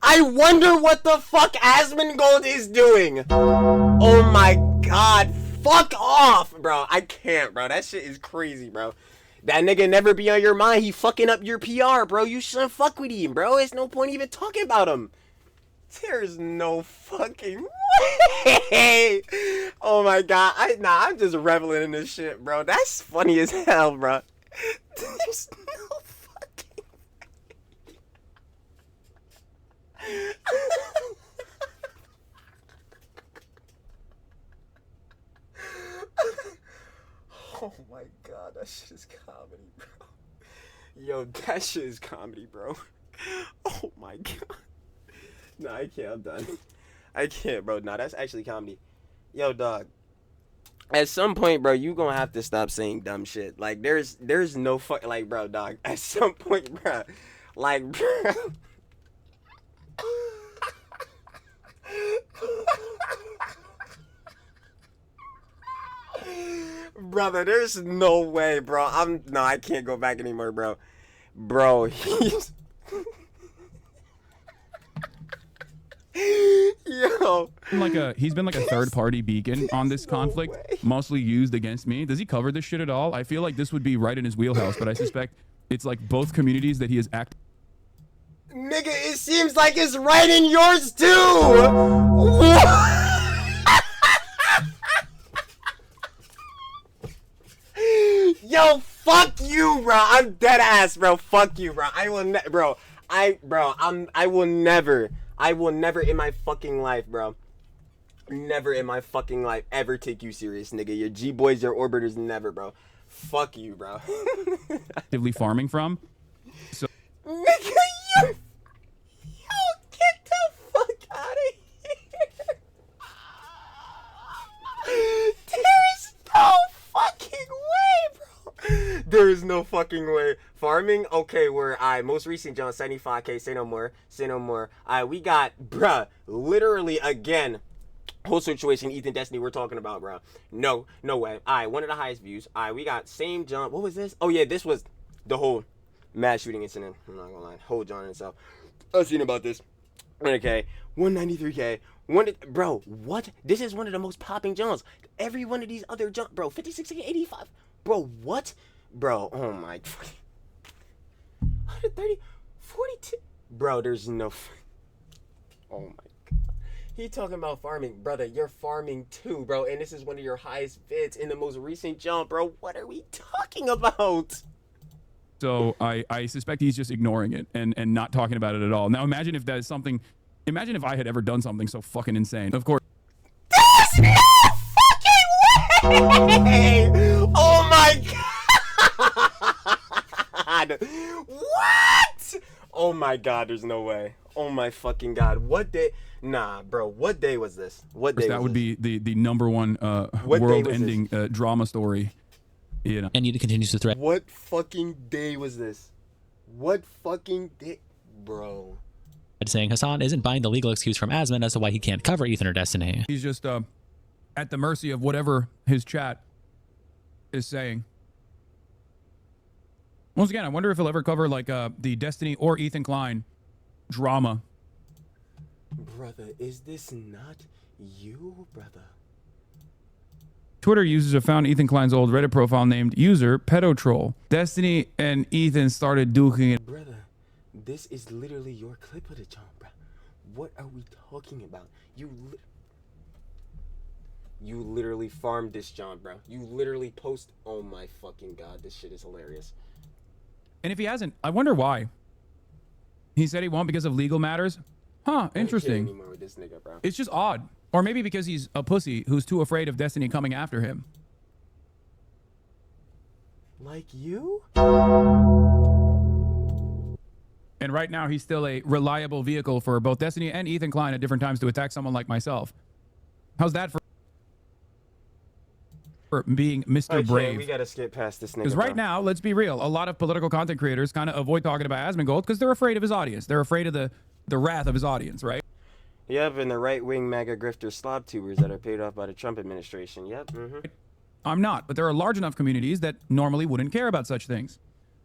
[SPEAKER 1] I wonder what the fuck Asmongold is doing. Oh my god, fuck off, bro. I can't, bro. That shit is crazy, bro. That nigga never be on your mind. He fucking up your PR, bro. You shouldn't fuck with him, bro. There's no point even talking about him. There's no fucking way. Oh my god. I'm just reveling in this shit, bro. That's funny as hell, bro. There's no fucking way. Oh my god, that shit is comedy, bro. Yo, that shit is comedy, bro. Oh my god. Nah, I can't, I'm done. I can't, bro. Nah, that's actually comedy. Yo, dog. At some point, bro, you gonna have to stop saying dumb shit. Like, there's no fuck, like, bro, dog. At some point, bro. Like, bro. Brother, there's no way, bro. I can't go back anymore, bro. Bro, he's... Yo.
[SPEAKER 10] He's been like a third-party beacon on this conflict, mostly used against me. Does he cover this shit at all? I feel like this would be right in his wheelhouse, but I suspect it's like both communities that he is
[SPEAKER 1] Nigga, it seems like it's right in yours too! What? Yo, fuck you, bro. I'm dead ass, bro. Fuck you, bro. I will never in my fucking life, bro. Never in my fucking life ever take you serious, nigga. Your G-boys, your orbiters, never, bro. Fuck you, bro.
[SPEAKER 10] actively farming from. So,
[SPEAKER 1] nigga, yo, get the fuck out of here. There is no fucking way, bro. There is no fucking way. Farming? Okay, most recent John, 75K, say no more. We got, bruh, literally again, whole situation, Ethan Destiny we're talking about, bro. No way. One of the highest views. We got same jump. What was this? Oh yeah, this was the whole mass shooting incident. I'm not gonna lie. Whole John itself. I've seen about this. Okay, 193K. Bro, what? This is one of the most popping jumps. Every one of these other jump, bro, 56K, 85. Bro, what? Bro, oh my. 130, 42. Bro, there's no. Oh my god. He talking about farming, brother. You're farming too, bro. And this is one of your highest bids in the most recent jump, bro. What are we talking about?
[SPEAKER 10] So I suspect he's just ignoring it and not talking about it at all. Now imagine if that is something. Imagine if I had ever done something so fucking insane. Of course.
[SPEAKER 1] There's no fucking way! Oh my god! What? Oh my god, there's no way. Oh my fucking god. What day? Nah, bro. What day was this? What day?
[SPEAKER 10] That
[SPEAKER 1] was
[SPEAKER 10] would
[SPEAKER 1] this?
[SPEAKER 10] be the number one
[SPEAKER 1] What day was
[SPEAKER 10] world-ending drama story. You know.
[SPEAKER 2] And he continues to threaten.
[SPEAKER 1] What fucking day was this? What fucking day, bro?
[SPEAKER 2] Saying Hassan isn't buying the legal excuse from Asmon as to why he can't cover Ethan or Destiny.
[SPEAKER 10] He's just at the mercy of whatever his chat is saying. Once again, I wonder if he'll ever cover like the Destiny or Ethan Klein drama.
[SPEAKER 1] Brother, is this not you, brother?
[SPEAKER 10] Twitter users have found Ethan Klein's old Reddit profile named user pedotroll. Destiny and Ethan started duking it.
[SPEAKER 1] Brother, this is literally your clip of the John, bro. What are we talking about? You literally farmed this John, bro. You literally post. Oh my fucking god, this shit is hilarious.
[SPEAKER 10] And if he hasn't, I wonder why. He said he won't because of legal matters. Huh, interesting.
[SPEAKER 1] I can't anymore with this nigga, bro.
[SPEAKER 10] It's just odd. Or maybe because he's a pussy who's too afraid of Destiny coming after him.
[SPEAKER 1] Like you?
[SPEAKER 10] And right now he's still a reliable vehicle for both Destiny and Ethan Klein at different times to attack someone like myself. How's that for being Mr.
[SPEAKER 1] Okay,
[SPEAKER 10] Brave?
[SPEAKER 1] we gotta skip past this nigga,
[SPEAKER 10] Because right now, let's be real, a lot of political content creators kind of avoid talking about Asmongold because they're afraid of his audience. They're afraid of the wrath of his audience, right?
[SPEAKER 1] Yep, and the right-wing MAGA grifter slob tubers that are paid off by the Trump administration. Yep.
[SPEAKER 10] I'm not, but there are large enough communities that normally wouldn't care about such things.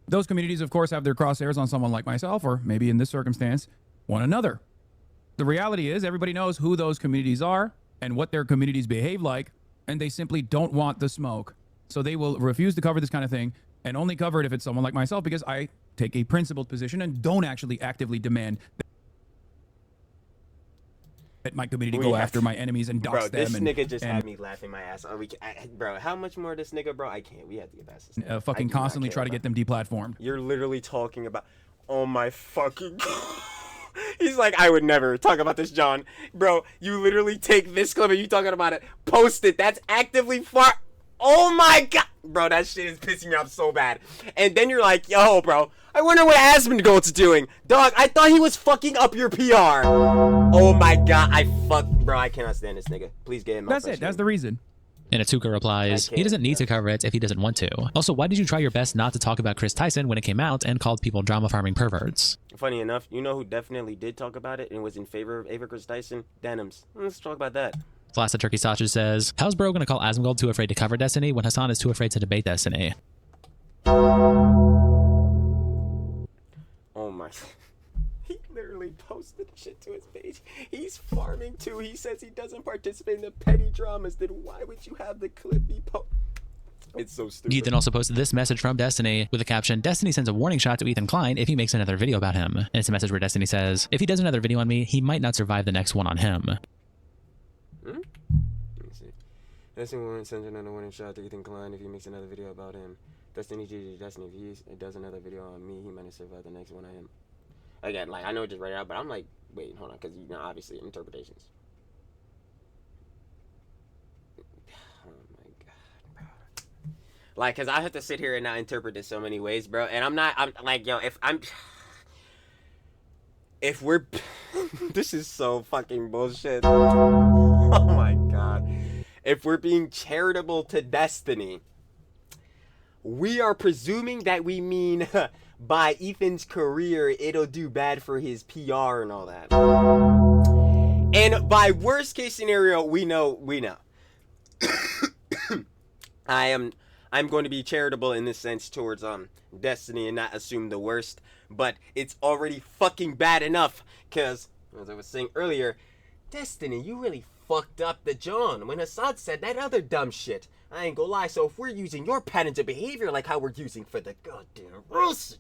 [SPEAKER 10] Those communities, of course, have their crosshairs on someone like myself, or maybe in this circumstance, one another. The reality is everybody knows who those communities are and what their communities behave like, and they simply don't want the smoke. So they will refuse to cover this kind of thing and only cover it if it's someone like myself because I take a principled position and don't actually actively demand that my community go after my enemies and dox them.
[SPEAKER 1] Bro, this nigga just had me laughing my ass off. Bro, how much more of this nigga, bro? I can't. We have to get past this nigga.
[SPEAKER 10] Fucking constantly try to get them deplatformed.
[SPEAKER 1] You're literally talking about... Oh my fucking... He's like, I would never talk about this, John. Bro, you literally take this clip and you talking about it, post it. That's actively far... Oh my god! Bro, that shit is pissing me off so bad. And then you're like, yo, bro, I wonder what Asmongold's doing. Dog, I thought he was fucking up your PR. Oh my god, Bro, I cannot stand this nigga. Please get him out.
[SPEAKER 10] That's it. That's the reason.
[SPEAKER 2] And Atuka replies, he doesn't need to cover it if he doesn't want to. Also, why did you try your best not to talk about Chris Tyson when it came out and called people drama farming perverts?
[SPEAKER 1] Funny enough, you know who definitely did talk about it and was in favor of Ava Chris Tyson? Denims. Let's talk about that.
[SPEAKER 2] Blasted Turkey Sausage says, how's bro gonna call Asmongold too afraid to cover Destiny when Hassan is too afraid to debate Destiny?
[SPEAKER 1] Oh my... He literally posted shit to his page. He's farming too. He says he doesn't participate in the petty dramas. Then why would you have the clip be It's so stupid.
[SPEAKER 2] Ethan also posted this message from Destiny with the caption, Destiny sends a warning shot to Ethan Klein if he makes another video about him. And it's a message where Destiny says, if he does another video on me, he might not survive the next one on him.
[SPEAKER 1] Let me see. Destiny sends another warning shot to Ethan Klein if he makes another video about him. Destiny GG Destiny, if he does another video on me, he might not survive the next one on him. Again, like, I know I just read it out, but I'm like, wait, hold on, because, you know, obviously, interpretations. Oh, my God, bro. Like, because I have to sit here and not interpret this so many ways, bro, and I'm like, yo, if we're, this is so fucking bullshit. Oh, my God. If we're being charitable to Destiny, we are presuming that we mean... by Ethan's career, it'll do bad for his PR and all that. And by worst case scenario, we know. I'm going to be charitable in this sense towards Destiny and not assume the worst, but it's already fucking bad enough, cause as I was saying earlier, Destiny, you really fucked up the John when Assad said that other dumb shit. I ain't gonna lie, so if we're using your patterns of behavior like how we're using for the goddamn Wilson,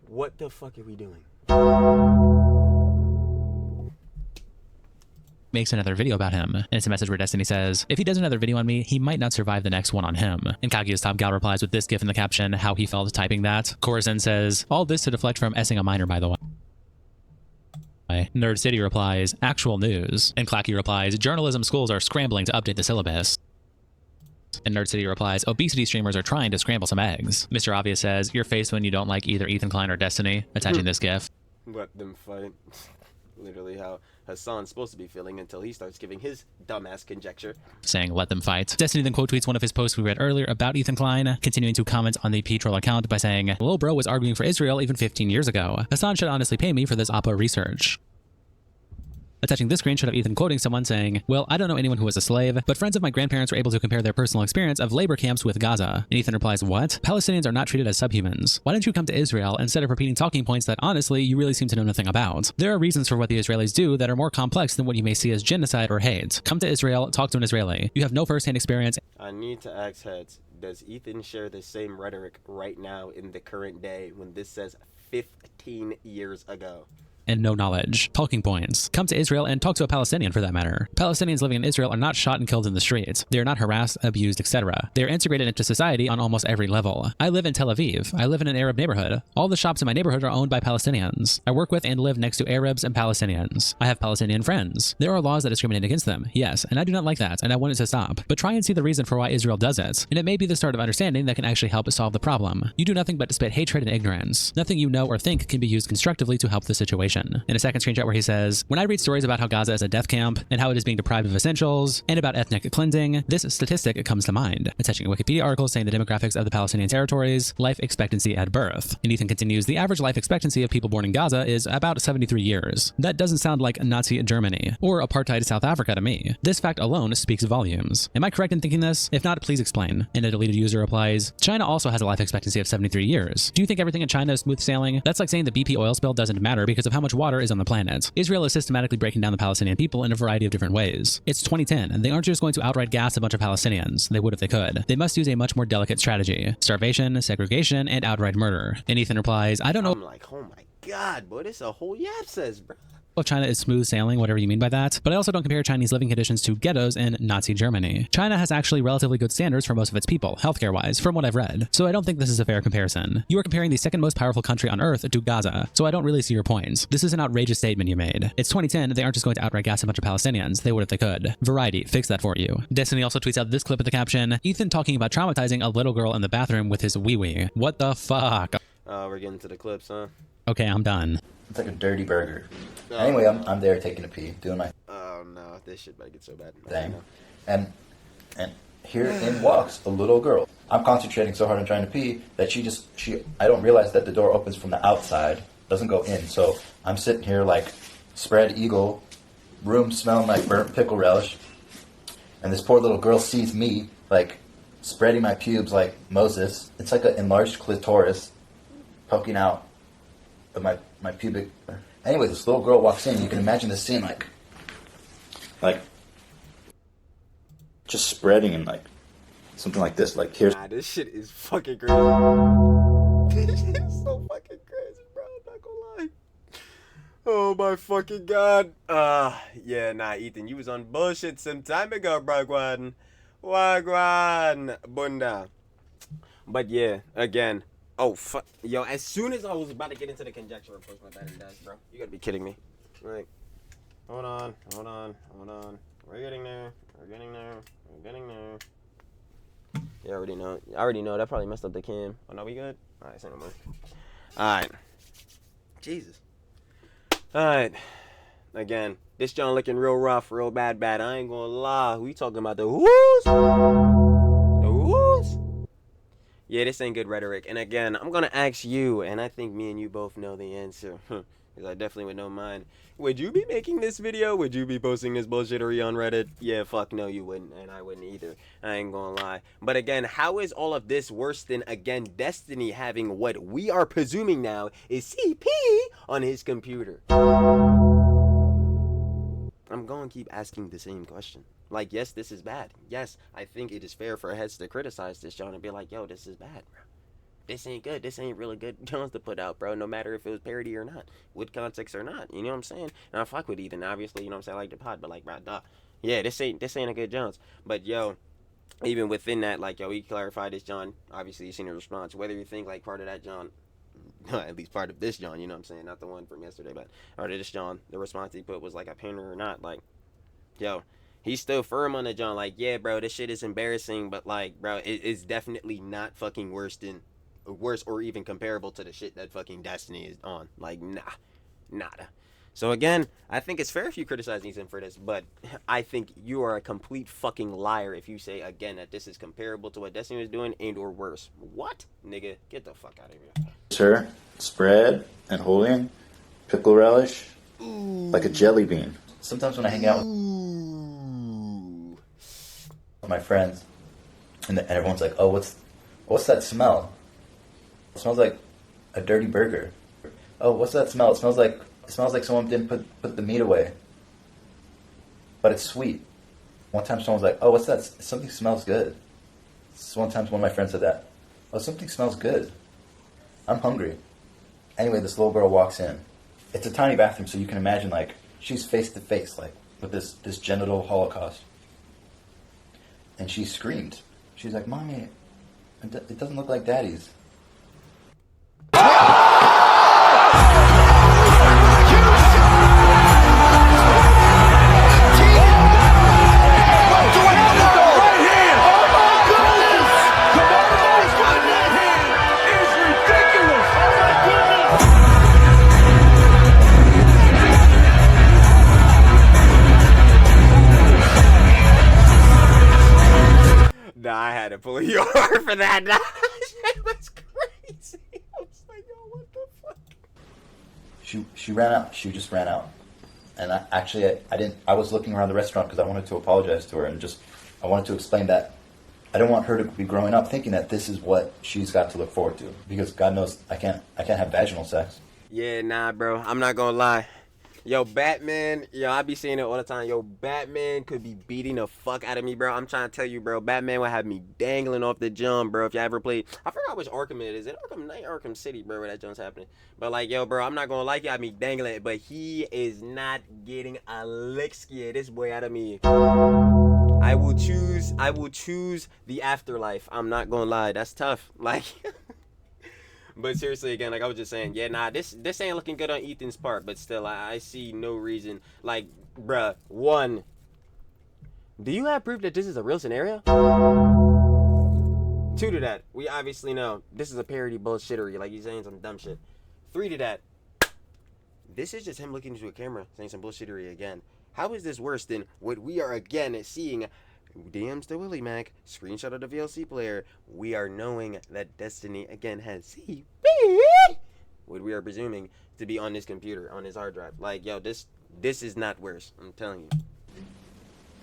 [SPEAKER 1] what the fuck are we doing?
[SPEAKER 2] Makes another video about him. And it's a message where Destiny says, if he does another video on me, he might not survive the next one on him. And Kaguya's Top Gal replies with this gif in the caption, how he felt typing that. Corazon says, all this to deflect from S-ing a minor, by the way. Nerd City replies, actual news. And Clacky replies, journalism schools are scrambling to update the syllabus. And Nerd City replies, obesity streamers are trying to scramble some eggs. Mr. Obvious says, your face when you don't like either Ethan Klein or Destiny, attaching this gif.
[SPEAKER 1] Let them fight. Literally how Hassan's supposed to be feeling until he starts giving his dumbass conjecture.
[SPEAKER 2] Saying, let them fight. Destiny then quote tweets one of his posts we read earlier about Ethan Klein, continuing to comment on the P-Troll account by saying, Lil Bro was arguing for Israel even 15 years ago. Hassan should honestly pay me for this Oppo research. Attaching this screenshot of Ethan quoting someone saying, well, I don't know anyone who was a slave, but friends of my grandparents were able to compare their personal experience of labor camps with Gaza. And Ethan replies, what? Palestinians are not treated as subhumans. Why don't you come to Israel instead of repeating talking points that honestly you really seem to know nothing about? There are reasons for what the Israelis do that are more complex than what you may see as genocide or hate. Come to Israel, talk to an Israeli. You have no first-hand experience.
[SPEAKER 1] I need to ask heads, does Ethan share the same rhetoric right now in the current day when this says 15 years ago?
[SPEAKER 2] And no knowledge. Talking points. Come to Israel and talk to a Palestinian for that matter. Palestinians living in Israel are not shot and killed in the streets. They are not harassed, abused, etc. They are integrated into society on almost every level. I live in Tel Aviv. I live in an Arab neighborhood. All the shops in my neighborhood are owned by Palestinians. I work with and live next to Arabs and Palestinians. I have Palestinian friends. There are laws that discriminate against them, yes, and I do not like that, and I want it to stop. But try and see the reason for why Israel does it, and it may be the start of understanding that can actually help solve the problem. You do nothing but spit hatred and ignorance. Nothing you know or think can be used constructively to help the situation. In a second screenshot where he says, when I read stories about how Gaza is a death camp and how it is being deprived of essentials and about ethnic cleansing, this statistic comes to mind. Attaching a Wikipedia article saying the demographics of the Palestinian territories, life expectancy at birth. And Ethan continues, the average life expectancy of people born in Gaza is about 73 years. That doesn't sound like Nazi Germany or apartheid South Africa to me. This fact alone speaks volumes. Am I correct in thinking this? If not, please explain. And a deleted user replies, China also has a life expectancy of 73 years. Do you think everything in China is smooth sailing? That's like saying the BP oil spill doesn't matter because of how much water is on the planet. Israel is systematically breaking down the Palestinian people in a variety of different ways. It's 2010, and they aren't just going to outright gas a bunch of Palestinians. They would if they could. They must use a much more delicate strategy. Starvation, segregation, and outright murder. And Ethan replies, I don't know.
[SPEAKER 1] I'm like, oh my god, boy, this a whole yap says, bro.
[SPEAKER 2] If China is smooth sailing, whatever you mean by that, but I also don't compare Chinese living conditions to ghettos in Nazi Germany. China has actually relatively good standards for most of its people, healthcare-wise, from what I've read, so I don't think this is a fair comparison. You are comparing the second most powerful country on earth to Gaza, so I don't really see your points. This is an outrageous statement you made. It's 2010, they aren't just going to outright gas a bunch of Palestinians, they would if they could. Variety, fix that for you. Destiny also tweets out this clip with the caption, Ethan talking about traumatizing a little girl in the bathroom with his wee-wee. What the fuck?
[SPEAKER 1] We're getting to the clips, huh?
[SPEAKER 2] Okay, I'm done.
[SPEAKER 11] It's like a dirty burger. Anyway, I'm there taking a pee, doing my
[SPEAKER 1] oh no, this shit might get so bad.
[SPEAKER 11] thing, and here in walks a little girl. I'm concentrating so hard on trying to pee that I don't realize that the door opens from the outside, doesn't go in. So I'm sitting here like spread eagle, room smelling like burnt pickle relish, and this poor little girl sees me like spreading my pubes like Moses. It's like an enlarged clitoris poking out of my pubic. Anyway, this little girl walks in. You can imagine this scene like just spreading and like something like this. Like here's.
[SPEAKER 1] Nah, this shit is fucking crazy. This shit is so fucking crazy, bro. I'm not gonna lie. Oh my fucking god. Yeah, nah, Ethan, you was on bullshit some time ago, Wagwan, bunda. But yeah, again. Oh, fuck. Yo, as soon as I was about to get into the conjecture, of course, my battery dies, bro. You gotta be kidding me. Like, hold on. We're getting there. You already know. I already know. That probably messed up the cam. Oh, no, we good? Alright, say no more. Alright. Jesus. Alright. Again, this John looking real rough, real bad. I ain't gonna lie. We talking about the whoos? The whoos? Yeah, this ain't good rhetoric. And again, I'm going to ask you, and I think me and you both know the answer. Because I definitely would know mine. Would you be making this video? Would you be posting this bullshittery on Reddit? Yeah, fuck no, you wouldn't. And I wouldn't either. I ain't going to lie. But again, how is all of this worse than, again, Destiny having what we are presuming now is CP on his computer? I'm going to keep asking the same question. Like, yes, this is bad. Yes, I think it is fair for heads to criticize this, John, and be like, yo, this is bad, bro. This ain't good. This ain't really good Johns to put out, bro, no matter if it was parody or not, with context or not. You know what I'm saying? And I fuck with Ethan, obviously, you know what I'm saying? I like the pod, but like, bro, duh. Yeah, this ain't a good Johns. But, yo, even within that, like, yo, he clarified this, John. Obviously, you seen the response. Whether you think, like, part of that, John, at least part of this John, you know what I'm saying? Not the one from yesterday, but, or this John, the response he put was, like, a pinner or not, like, yo, He's still firm on the John. Like, yeah, bro, this shit is embarrassing, but like, bro, it's definitely not fucking worse or even comparable to the shit that fucking Destiny is on. Like, nada. So again, I think it's fair if you criticize Ethan for this, but I think you are a complete fucking liar if you say again that this is comparable to what Destiny was doing and or worse. What? Nigga, get the fuck out of here.
[SPEAKER 11] Sir, spread and holding, pickle relish, like a jelly bean. Sometimes when I hang out with my friends, and everyone's like, "Oh, what's that smell?" It smells like a dirty burger. Oh, what's that smell? It smells like someone didn't put the meat away. But it's sweet. One time someone was like, "Oh, what's that? Something smells good." So one time one of my friends said that. "Oh, something smells good. I'm hungry." Anyway, this little girl walks in. It's a tiny bathroom, so you can imagine, like, she's face to face, like, with this genital holocaust. And she screamed. She's like, "Mommy, it doesn't look like Daddy's."
[SPEAKER 1] Nah, I had to pull you over for that. Nah, that was crazy. I was like, yo, what the fuck?
[SPEAKER 11] She ran out. She just ran out. And I was looking around the restaurant because I wanted to apologize to her and I wanted to explain that I don't want her to be growing up thinking that this is what she's got to look forward to, because God knows I can't have vaginal sex.
[SPEAKER 1] Yeah, nah, bro. I'm not gonna lie. Yo, Batman, I be saying it all the time. Yo, Batman could be beating the fuck out of me, bro. I'm trying to tell you, bro. Batman would have me dangling off the jump, bro. If you ever played, I forgot which Arkham it is. Is it Arkham Knight, Arkham City, bro, where that jump's happening? But like, yo, bro, I'm not gonna like you. I me dangling it, but he is not getting a lick scared this boy out of me. I will choose the afterlife. I'm not gonna lie. That's tough. Like. But seriously, again, like I was just saying, yeah, nah, this ain't looking good on Ethan's part, but still, I see no reason. Like, bruh, one, do you have proof that this is a real scenario? Two to that, we obviously know this is a parody bullshittery, like he's saying some dumb shit. Three to that, this is just him looking into a camera, saying some bullshittery again. How is this worse than what we are again seeing? DMs to Willie Mac, screenshot of the VLC player. We are knowing that Destiny again has what we are presuming to be on this computer, on his hard drive. Like, yo, this is not worse. I'm telling you.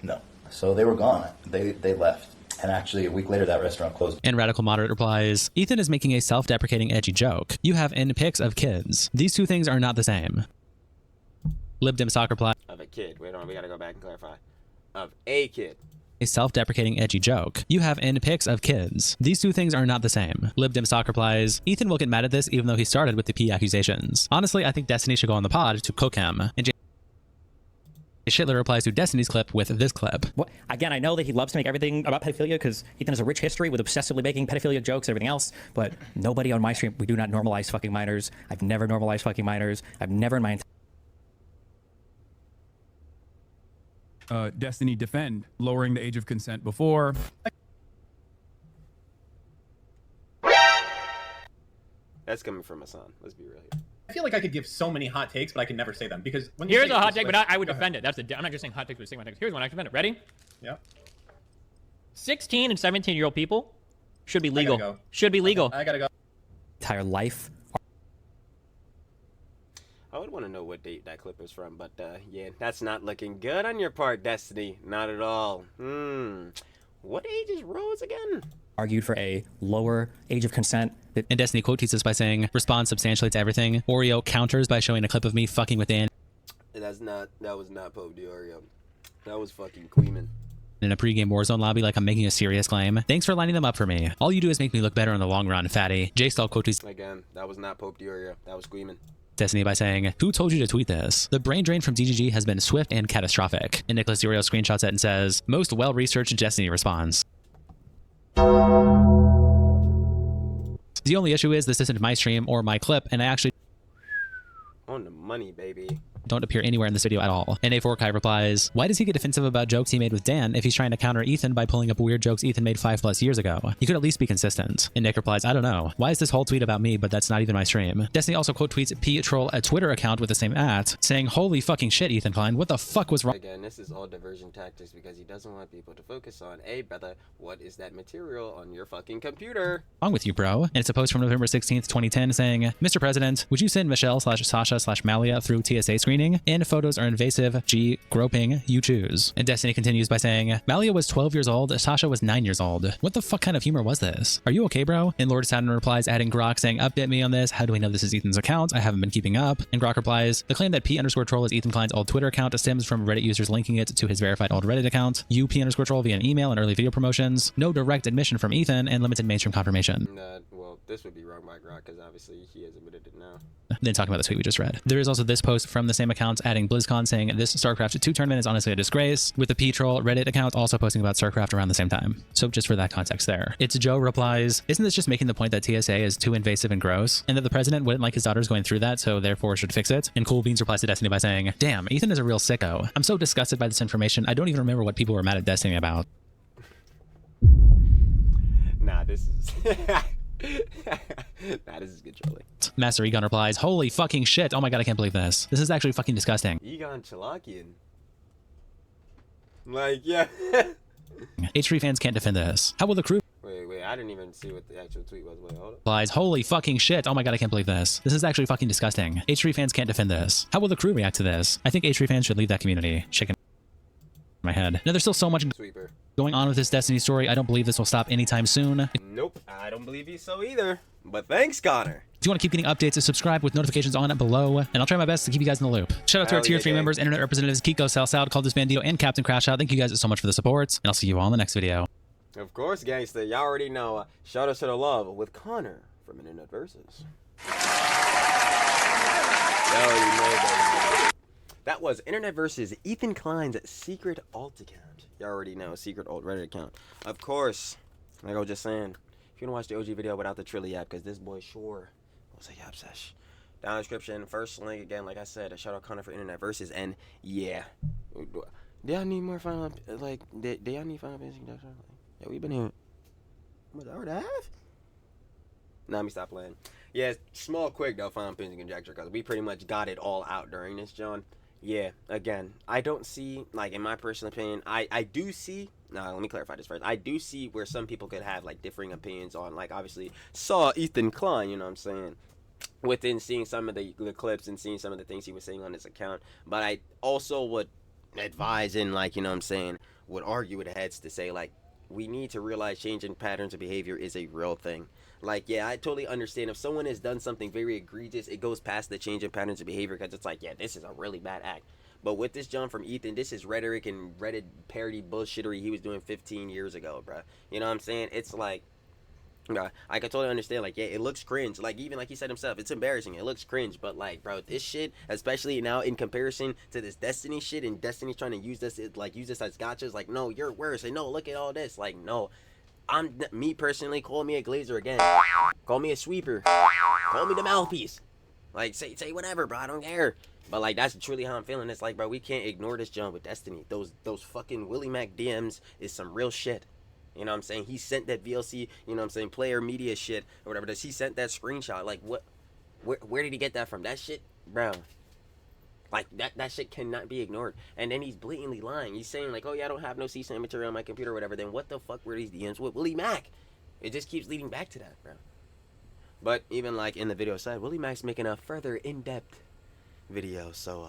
[SPEAKER 11] No. So they were gone. They left. And actually, a week later, that restaurant closed.
[SPEAKER 2] And Radical Moderate replies, Ethan is making a self-deprecating edgy joke. You have in pics of kids. These two things are not the same. Libdim Sock replies,
[SPEAKER 1] of a kid. Wait on, we gotta go back and clarify. Of a kid.
[SPEAKER 2] A self-deprecating edgy joke. You have in pics of kids. These two things are not the same. Libdim Sock replies, Ethan will get mad at this even though he started with the P accusations. Honestly, I think Destiny should go on the pod to cook him. And Shitler replies to Destiny's clip with this clip.
[SPEAKER 5] What? Again, I know that he loves to make everything about pedophilia because Ethan has a rich history with obsessively making pedophilia jokes and everything else, but nobody on my stream, we do not normalize fucking minors. I've never normalized fucking minors. I've never in my entire
[SPEAKER 10] Destiny defend lowering the age of consent before.
[SPEAKER 1] That's coming from a son. Let's be real here.
[SPEAKER 12] I feel like I could give so many hot takes, but I can never say them because when
[SPEAKER 13] here's a hot take, but I would defend it. I'm not just saying hot takes, but saying hot takes. Here's one I defend it. Ready?
[SPEAKER 12] Yeah.
[SPEAKER 13] 16 and 17-year-old people should be legal.
[SPEAKER 12] Go.
[SPEAKER 13] Should be legal.
[SPEAKER 12] I gotta go.
[SPEAKER 5] entire life.
[SPEAKER 1] I would want to know what date that clip is from, but yeah, that's not looking good on your part, Destiny. Not at all. What age is Rose again?
[SPEAKER 5] Argued for a lower age of consent.
[SPEAKER 2] And Destiny quote tweets this by saying, "Response substantially to everything." Oreo counters by showing a clip of me fucking with Dan.
[SPEAKER 1] That was not Pope Oreo. That was fucking Queeman.
[SPEAKER 2] In a pregame Warzone lobby like I'm making a serious claim. Thanks for lining them up for me. All you do is make me look better in the long run, fatty. J-Stall quote tweets
[SPEAKER 1] again. That was not Pope Oreo. That was Queeman.
[SPEAKER 2] Destiny by saying, "Who told you to tweet this? The brain drain from DGG has been swift and catastrophic." And Nicholas Oreo screenshots it and says, "Most well-researched." Destiny responds, "The only issue is this isn't my stream or my clip, and I actually..."
[SPEAKER 1] On the money, baby.
[SPEAKER 2] don't appear anywhere in this video at all. And A4Kai replies, why does he get defensive about jokes he made with Dan if he's trying to counter Ethan by pulling up weird jokes Ethan made 5+ years ago? You could at least be consistent. And Nick replies, I don't know. Why is this whole tweet about me, but that's not even my stream? Destiny also quote tweets Troll a Twitter account with the same @ saying, holy fucking shit, Ethan Klein, what the fuck was wrong?
[SPEAKER 1] Again, this is all diversion tactics because he doesn't want people to focus on, hey brother, what is that material on your fucking computer?
[SPEAKER 2] Wrong with you, bro? And it's a post from November 16th, 2010 saying, Mr. President, would you send Michelle/Sasha/Malia through TSA screening? N photos are invasive, G groping, you choose. And Destiny continues by saying, Malia was 12 years old, Sasha was 9 years old. What the fuck kind of humor was this? Are you okay, bro? And Lord Saturn replies, adding Grok saying, update me on this. How do we know this is Ethan's account? I haven't been keeping up. And Grok replies, the claim that P_troll is Ethan Klein's old Twitter account stems from Reddit users linking it to his verified old Reddit account. You P_troll via an email and early video promotions. No direct admission from Ethan and limited mainstream confirmation.
[SPEAKER 1] Well, this would be wrong by Grok because obviously he has admitted it now.
[SPEAKER 2] Then talking about the tweet we just read. There is also this post from the same account adding BlizzCon saying this StarCraft 2 tournament is honestly a disgrace, with the P-Troll Reddit account also posting about StarCraft around the same time. So just for that context there. It's Joe replies, isn't this just making the point that TSA is too invasive and gross, and that the president wouldn't like his daughters going through that, so therefore should fix it? And Cool Beans replies to Destiny by saying, damn, Ethan is a real sicko. I'm so disgusted by this information, I don't even remember what people were mad at Destiny about.
[SPEAKER 1] Nah, this is... nah, this is good trolling.
[SPEAKER 2] Master Egon replies, holy fucking shit, oh my god, I can't believe this. This is actually fucking disgusting.
[SPEAKER 1] Egon Chalakian. Like, yeah.
[SPEAKER 2] H3 fans can't defend this. How will the crew...
[SPEAKER 1] Wait, I didn't even see what the actual tweet was. Wait, hold up.
[SPEAKER 2] Replies, holy fucking shit, oh my god, I can't believe this. This is actually fucking disgusting. H3 fans can't defend this. How will the crew react to this? I think H3 fans should leave that community. Shaking my head. Now, there's still so much going on with this Destiny story. I don't believe this will stop anytime soon.
[SPEAKER 1] Nope, I don't believe you so either. But thanks, Connor.
[SPEAKER 2] If you want to keep getting updates, subscribe with notifications on below, and I'll try my best to keep you guys in the loop. Shout out to our Tier 3 members, Internet Representatives, Kiko, Salsal, Caldus Bandito, and Captain Crash Out. Thank you guys so much for the support, and I'll see you all in the next video.
[SPEAKER 1] Of course, gangsta. Y'all already know. Shout out to the love with Connor from Internet Versus. That was Internet Versus Ethan Klein's secret alt account. You already know, secret alt Reddit account. Of course, like I was just saying, if you want to watch the OG video without the Trilly app, because this boy sure was a yap sesh. Down in the description, first link again, like I said, a shout out Connor for Internet Versus, and yeah. Do y'all need more final, like, do y'all need final fantasy? Yeah, we've been here. What, hour and a half? Nah, let me stop playing. Yeah, small, quick though, final fantasy conjecture, because we pretty much got it all out during this, John. Yeah, again, I don't see, like, in my personal opinion, I do see, let me clarify this first. I do see where some people could have, like, differing opinions on, like, obviously, saw Ethan Klein, you know what I'm saying, within seeing some of the clips and seeing some of the things he was saying on his account. But I also would advise and, like, you know what I'm saying, would argue with heads to say, like, we need to realize changing patterns of behavior is a real thing. Like, yeah, I totally understand if someone has done something very egregious, it goes past the change in patterns of behavior because it's like, yeah, this is a really bad act. But with this John from Ethan, this is rhetoric and Reddit parody bullshittery he was doing 15 years ago, bro. You know what I'm saying? It's like, I can totally understand, like, yeah, it looks cringe. Like, even like he said himself, it's embarrassing. It looks cringe. But, like, bro, this shit, especially now in comparison to this Destiny shit, and Destiny trying to use this, like, use this as gotchas, like, no, you're worse. And no, look at all this. Like, no. Me personally, call me a glazer again. Call me a sweeper. Call me the mouthpiece. Like, say whatever, bro. I don't care. But, like, that's truly how I'm feeling. It's like, bro, we can't ignore this jump with Destiny. Those fucking Willie Mac DMs is some real shit. You know what I'm saying? He sent that VLC, you know what I'm saying, player media shit or whatever. He sent that screenshot. Like, what? Where did he get that from? That shit, bro. Like, that shit cannot be ignored. And then he's blatantly lying. He's saying, like, oh, yeah, I don't have no CSAN material on my computer or whatever. Then what the fuck were these DMs with Willie Mac? It just keeps leading back to that, bro. But even, like, in the video side, Willie Mac's making a further in-depth video. So,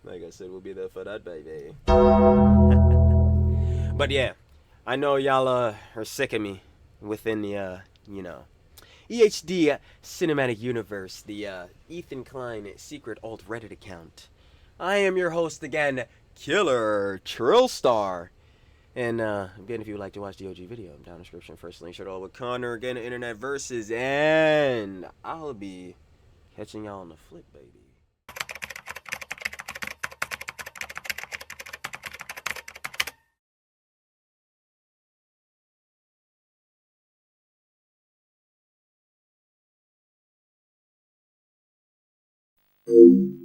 [SPEAKER 1] like I said, we'll be there for that, baby. But, yeah. I know y'all are sick of me within the, you know, EHD cinematic universe, the Ethan Klein secret alt Reddit account. I am your host again, Killer Trillstar. And again, if you would like to watch the OG video, down in the description, first link, share it all with Connor, again, Internet Versus, and I'll be catching y'all on the flip, baby.
[SPEAKER 14] Thank you.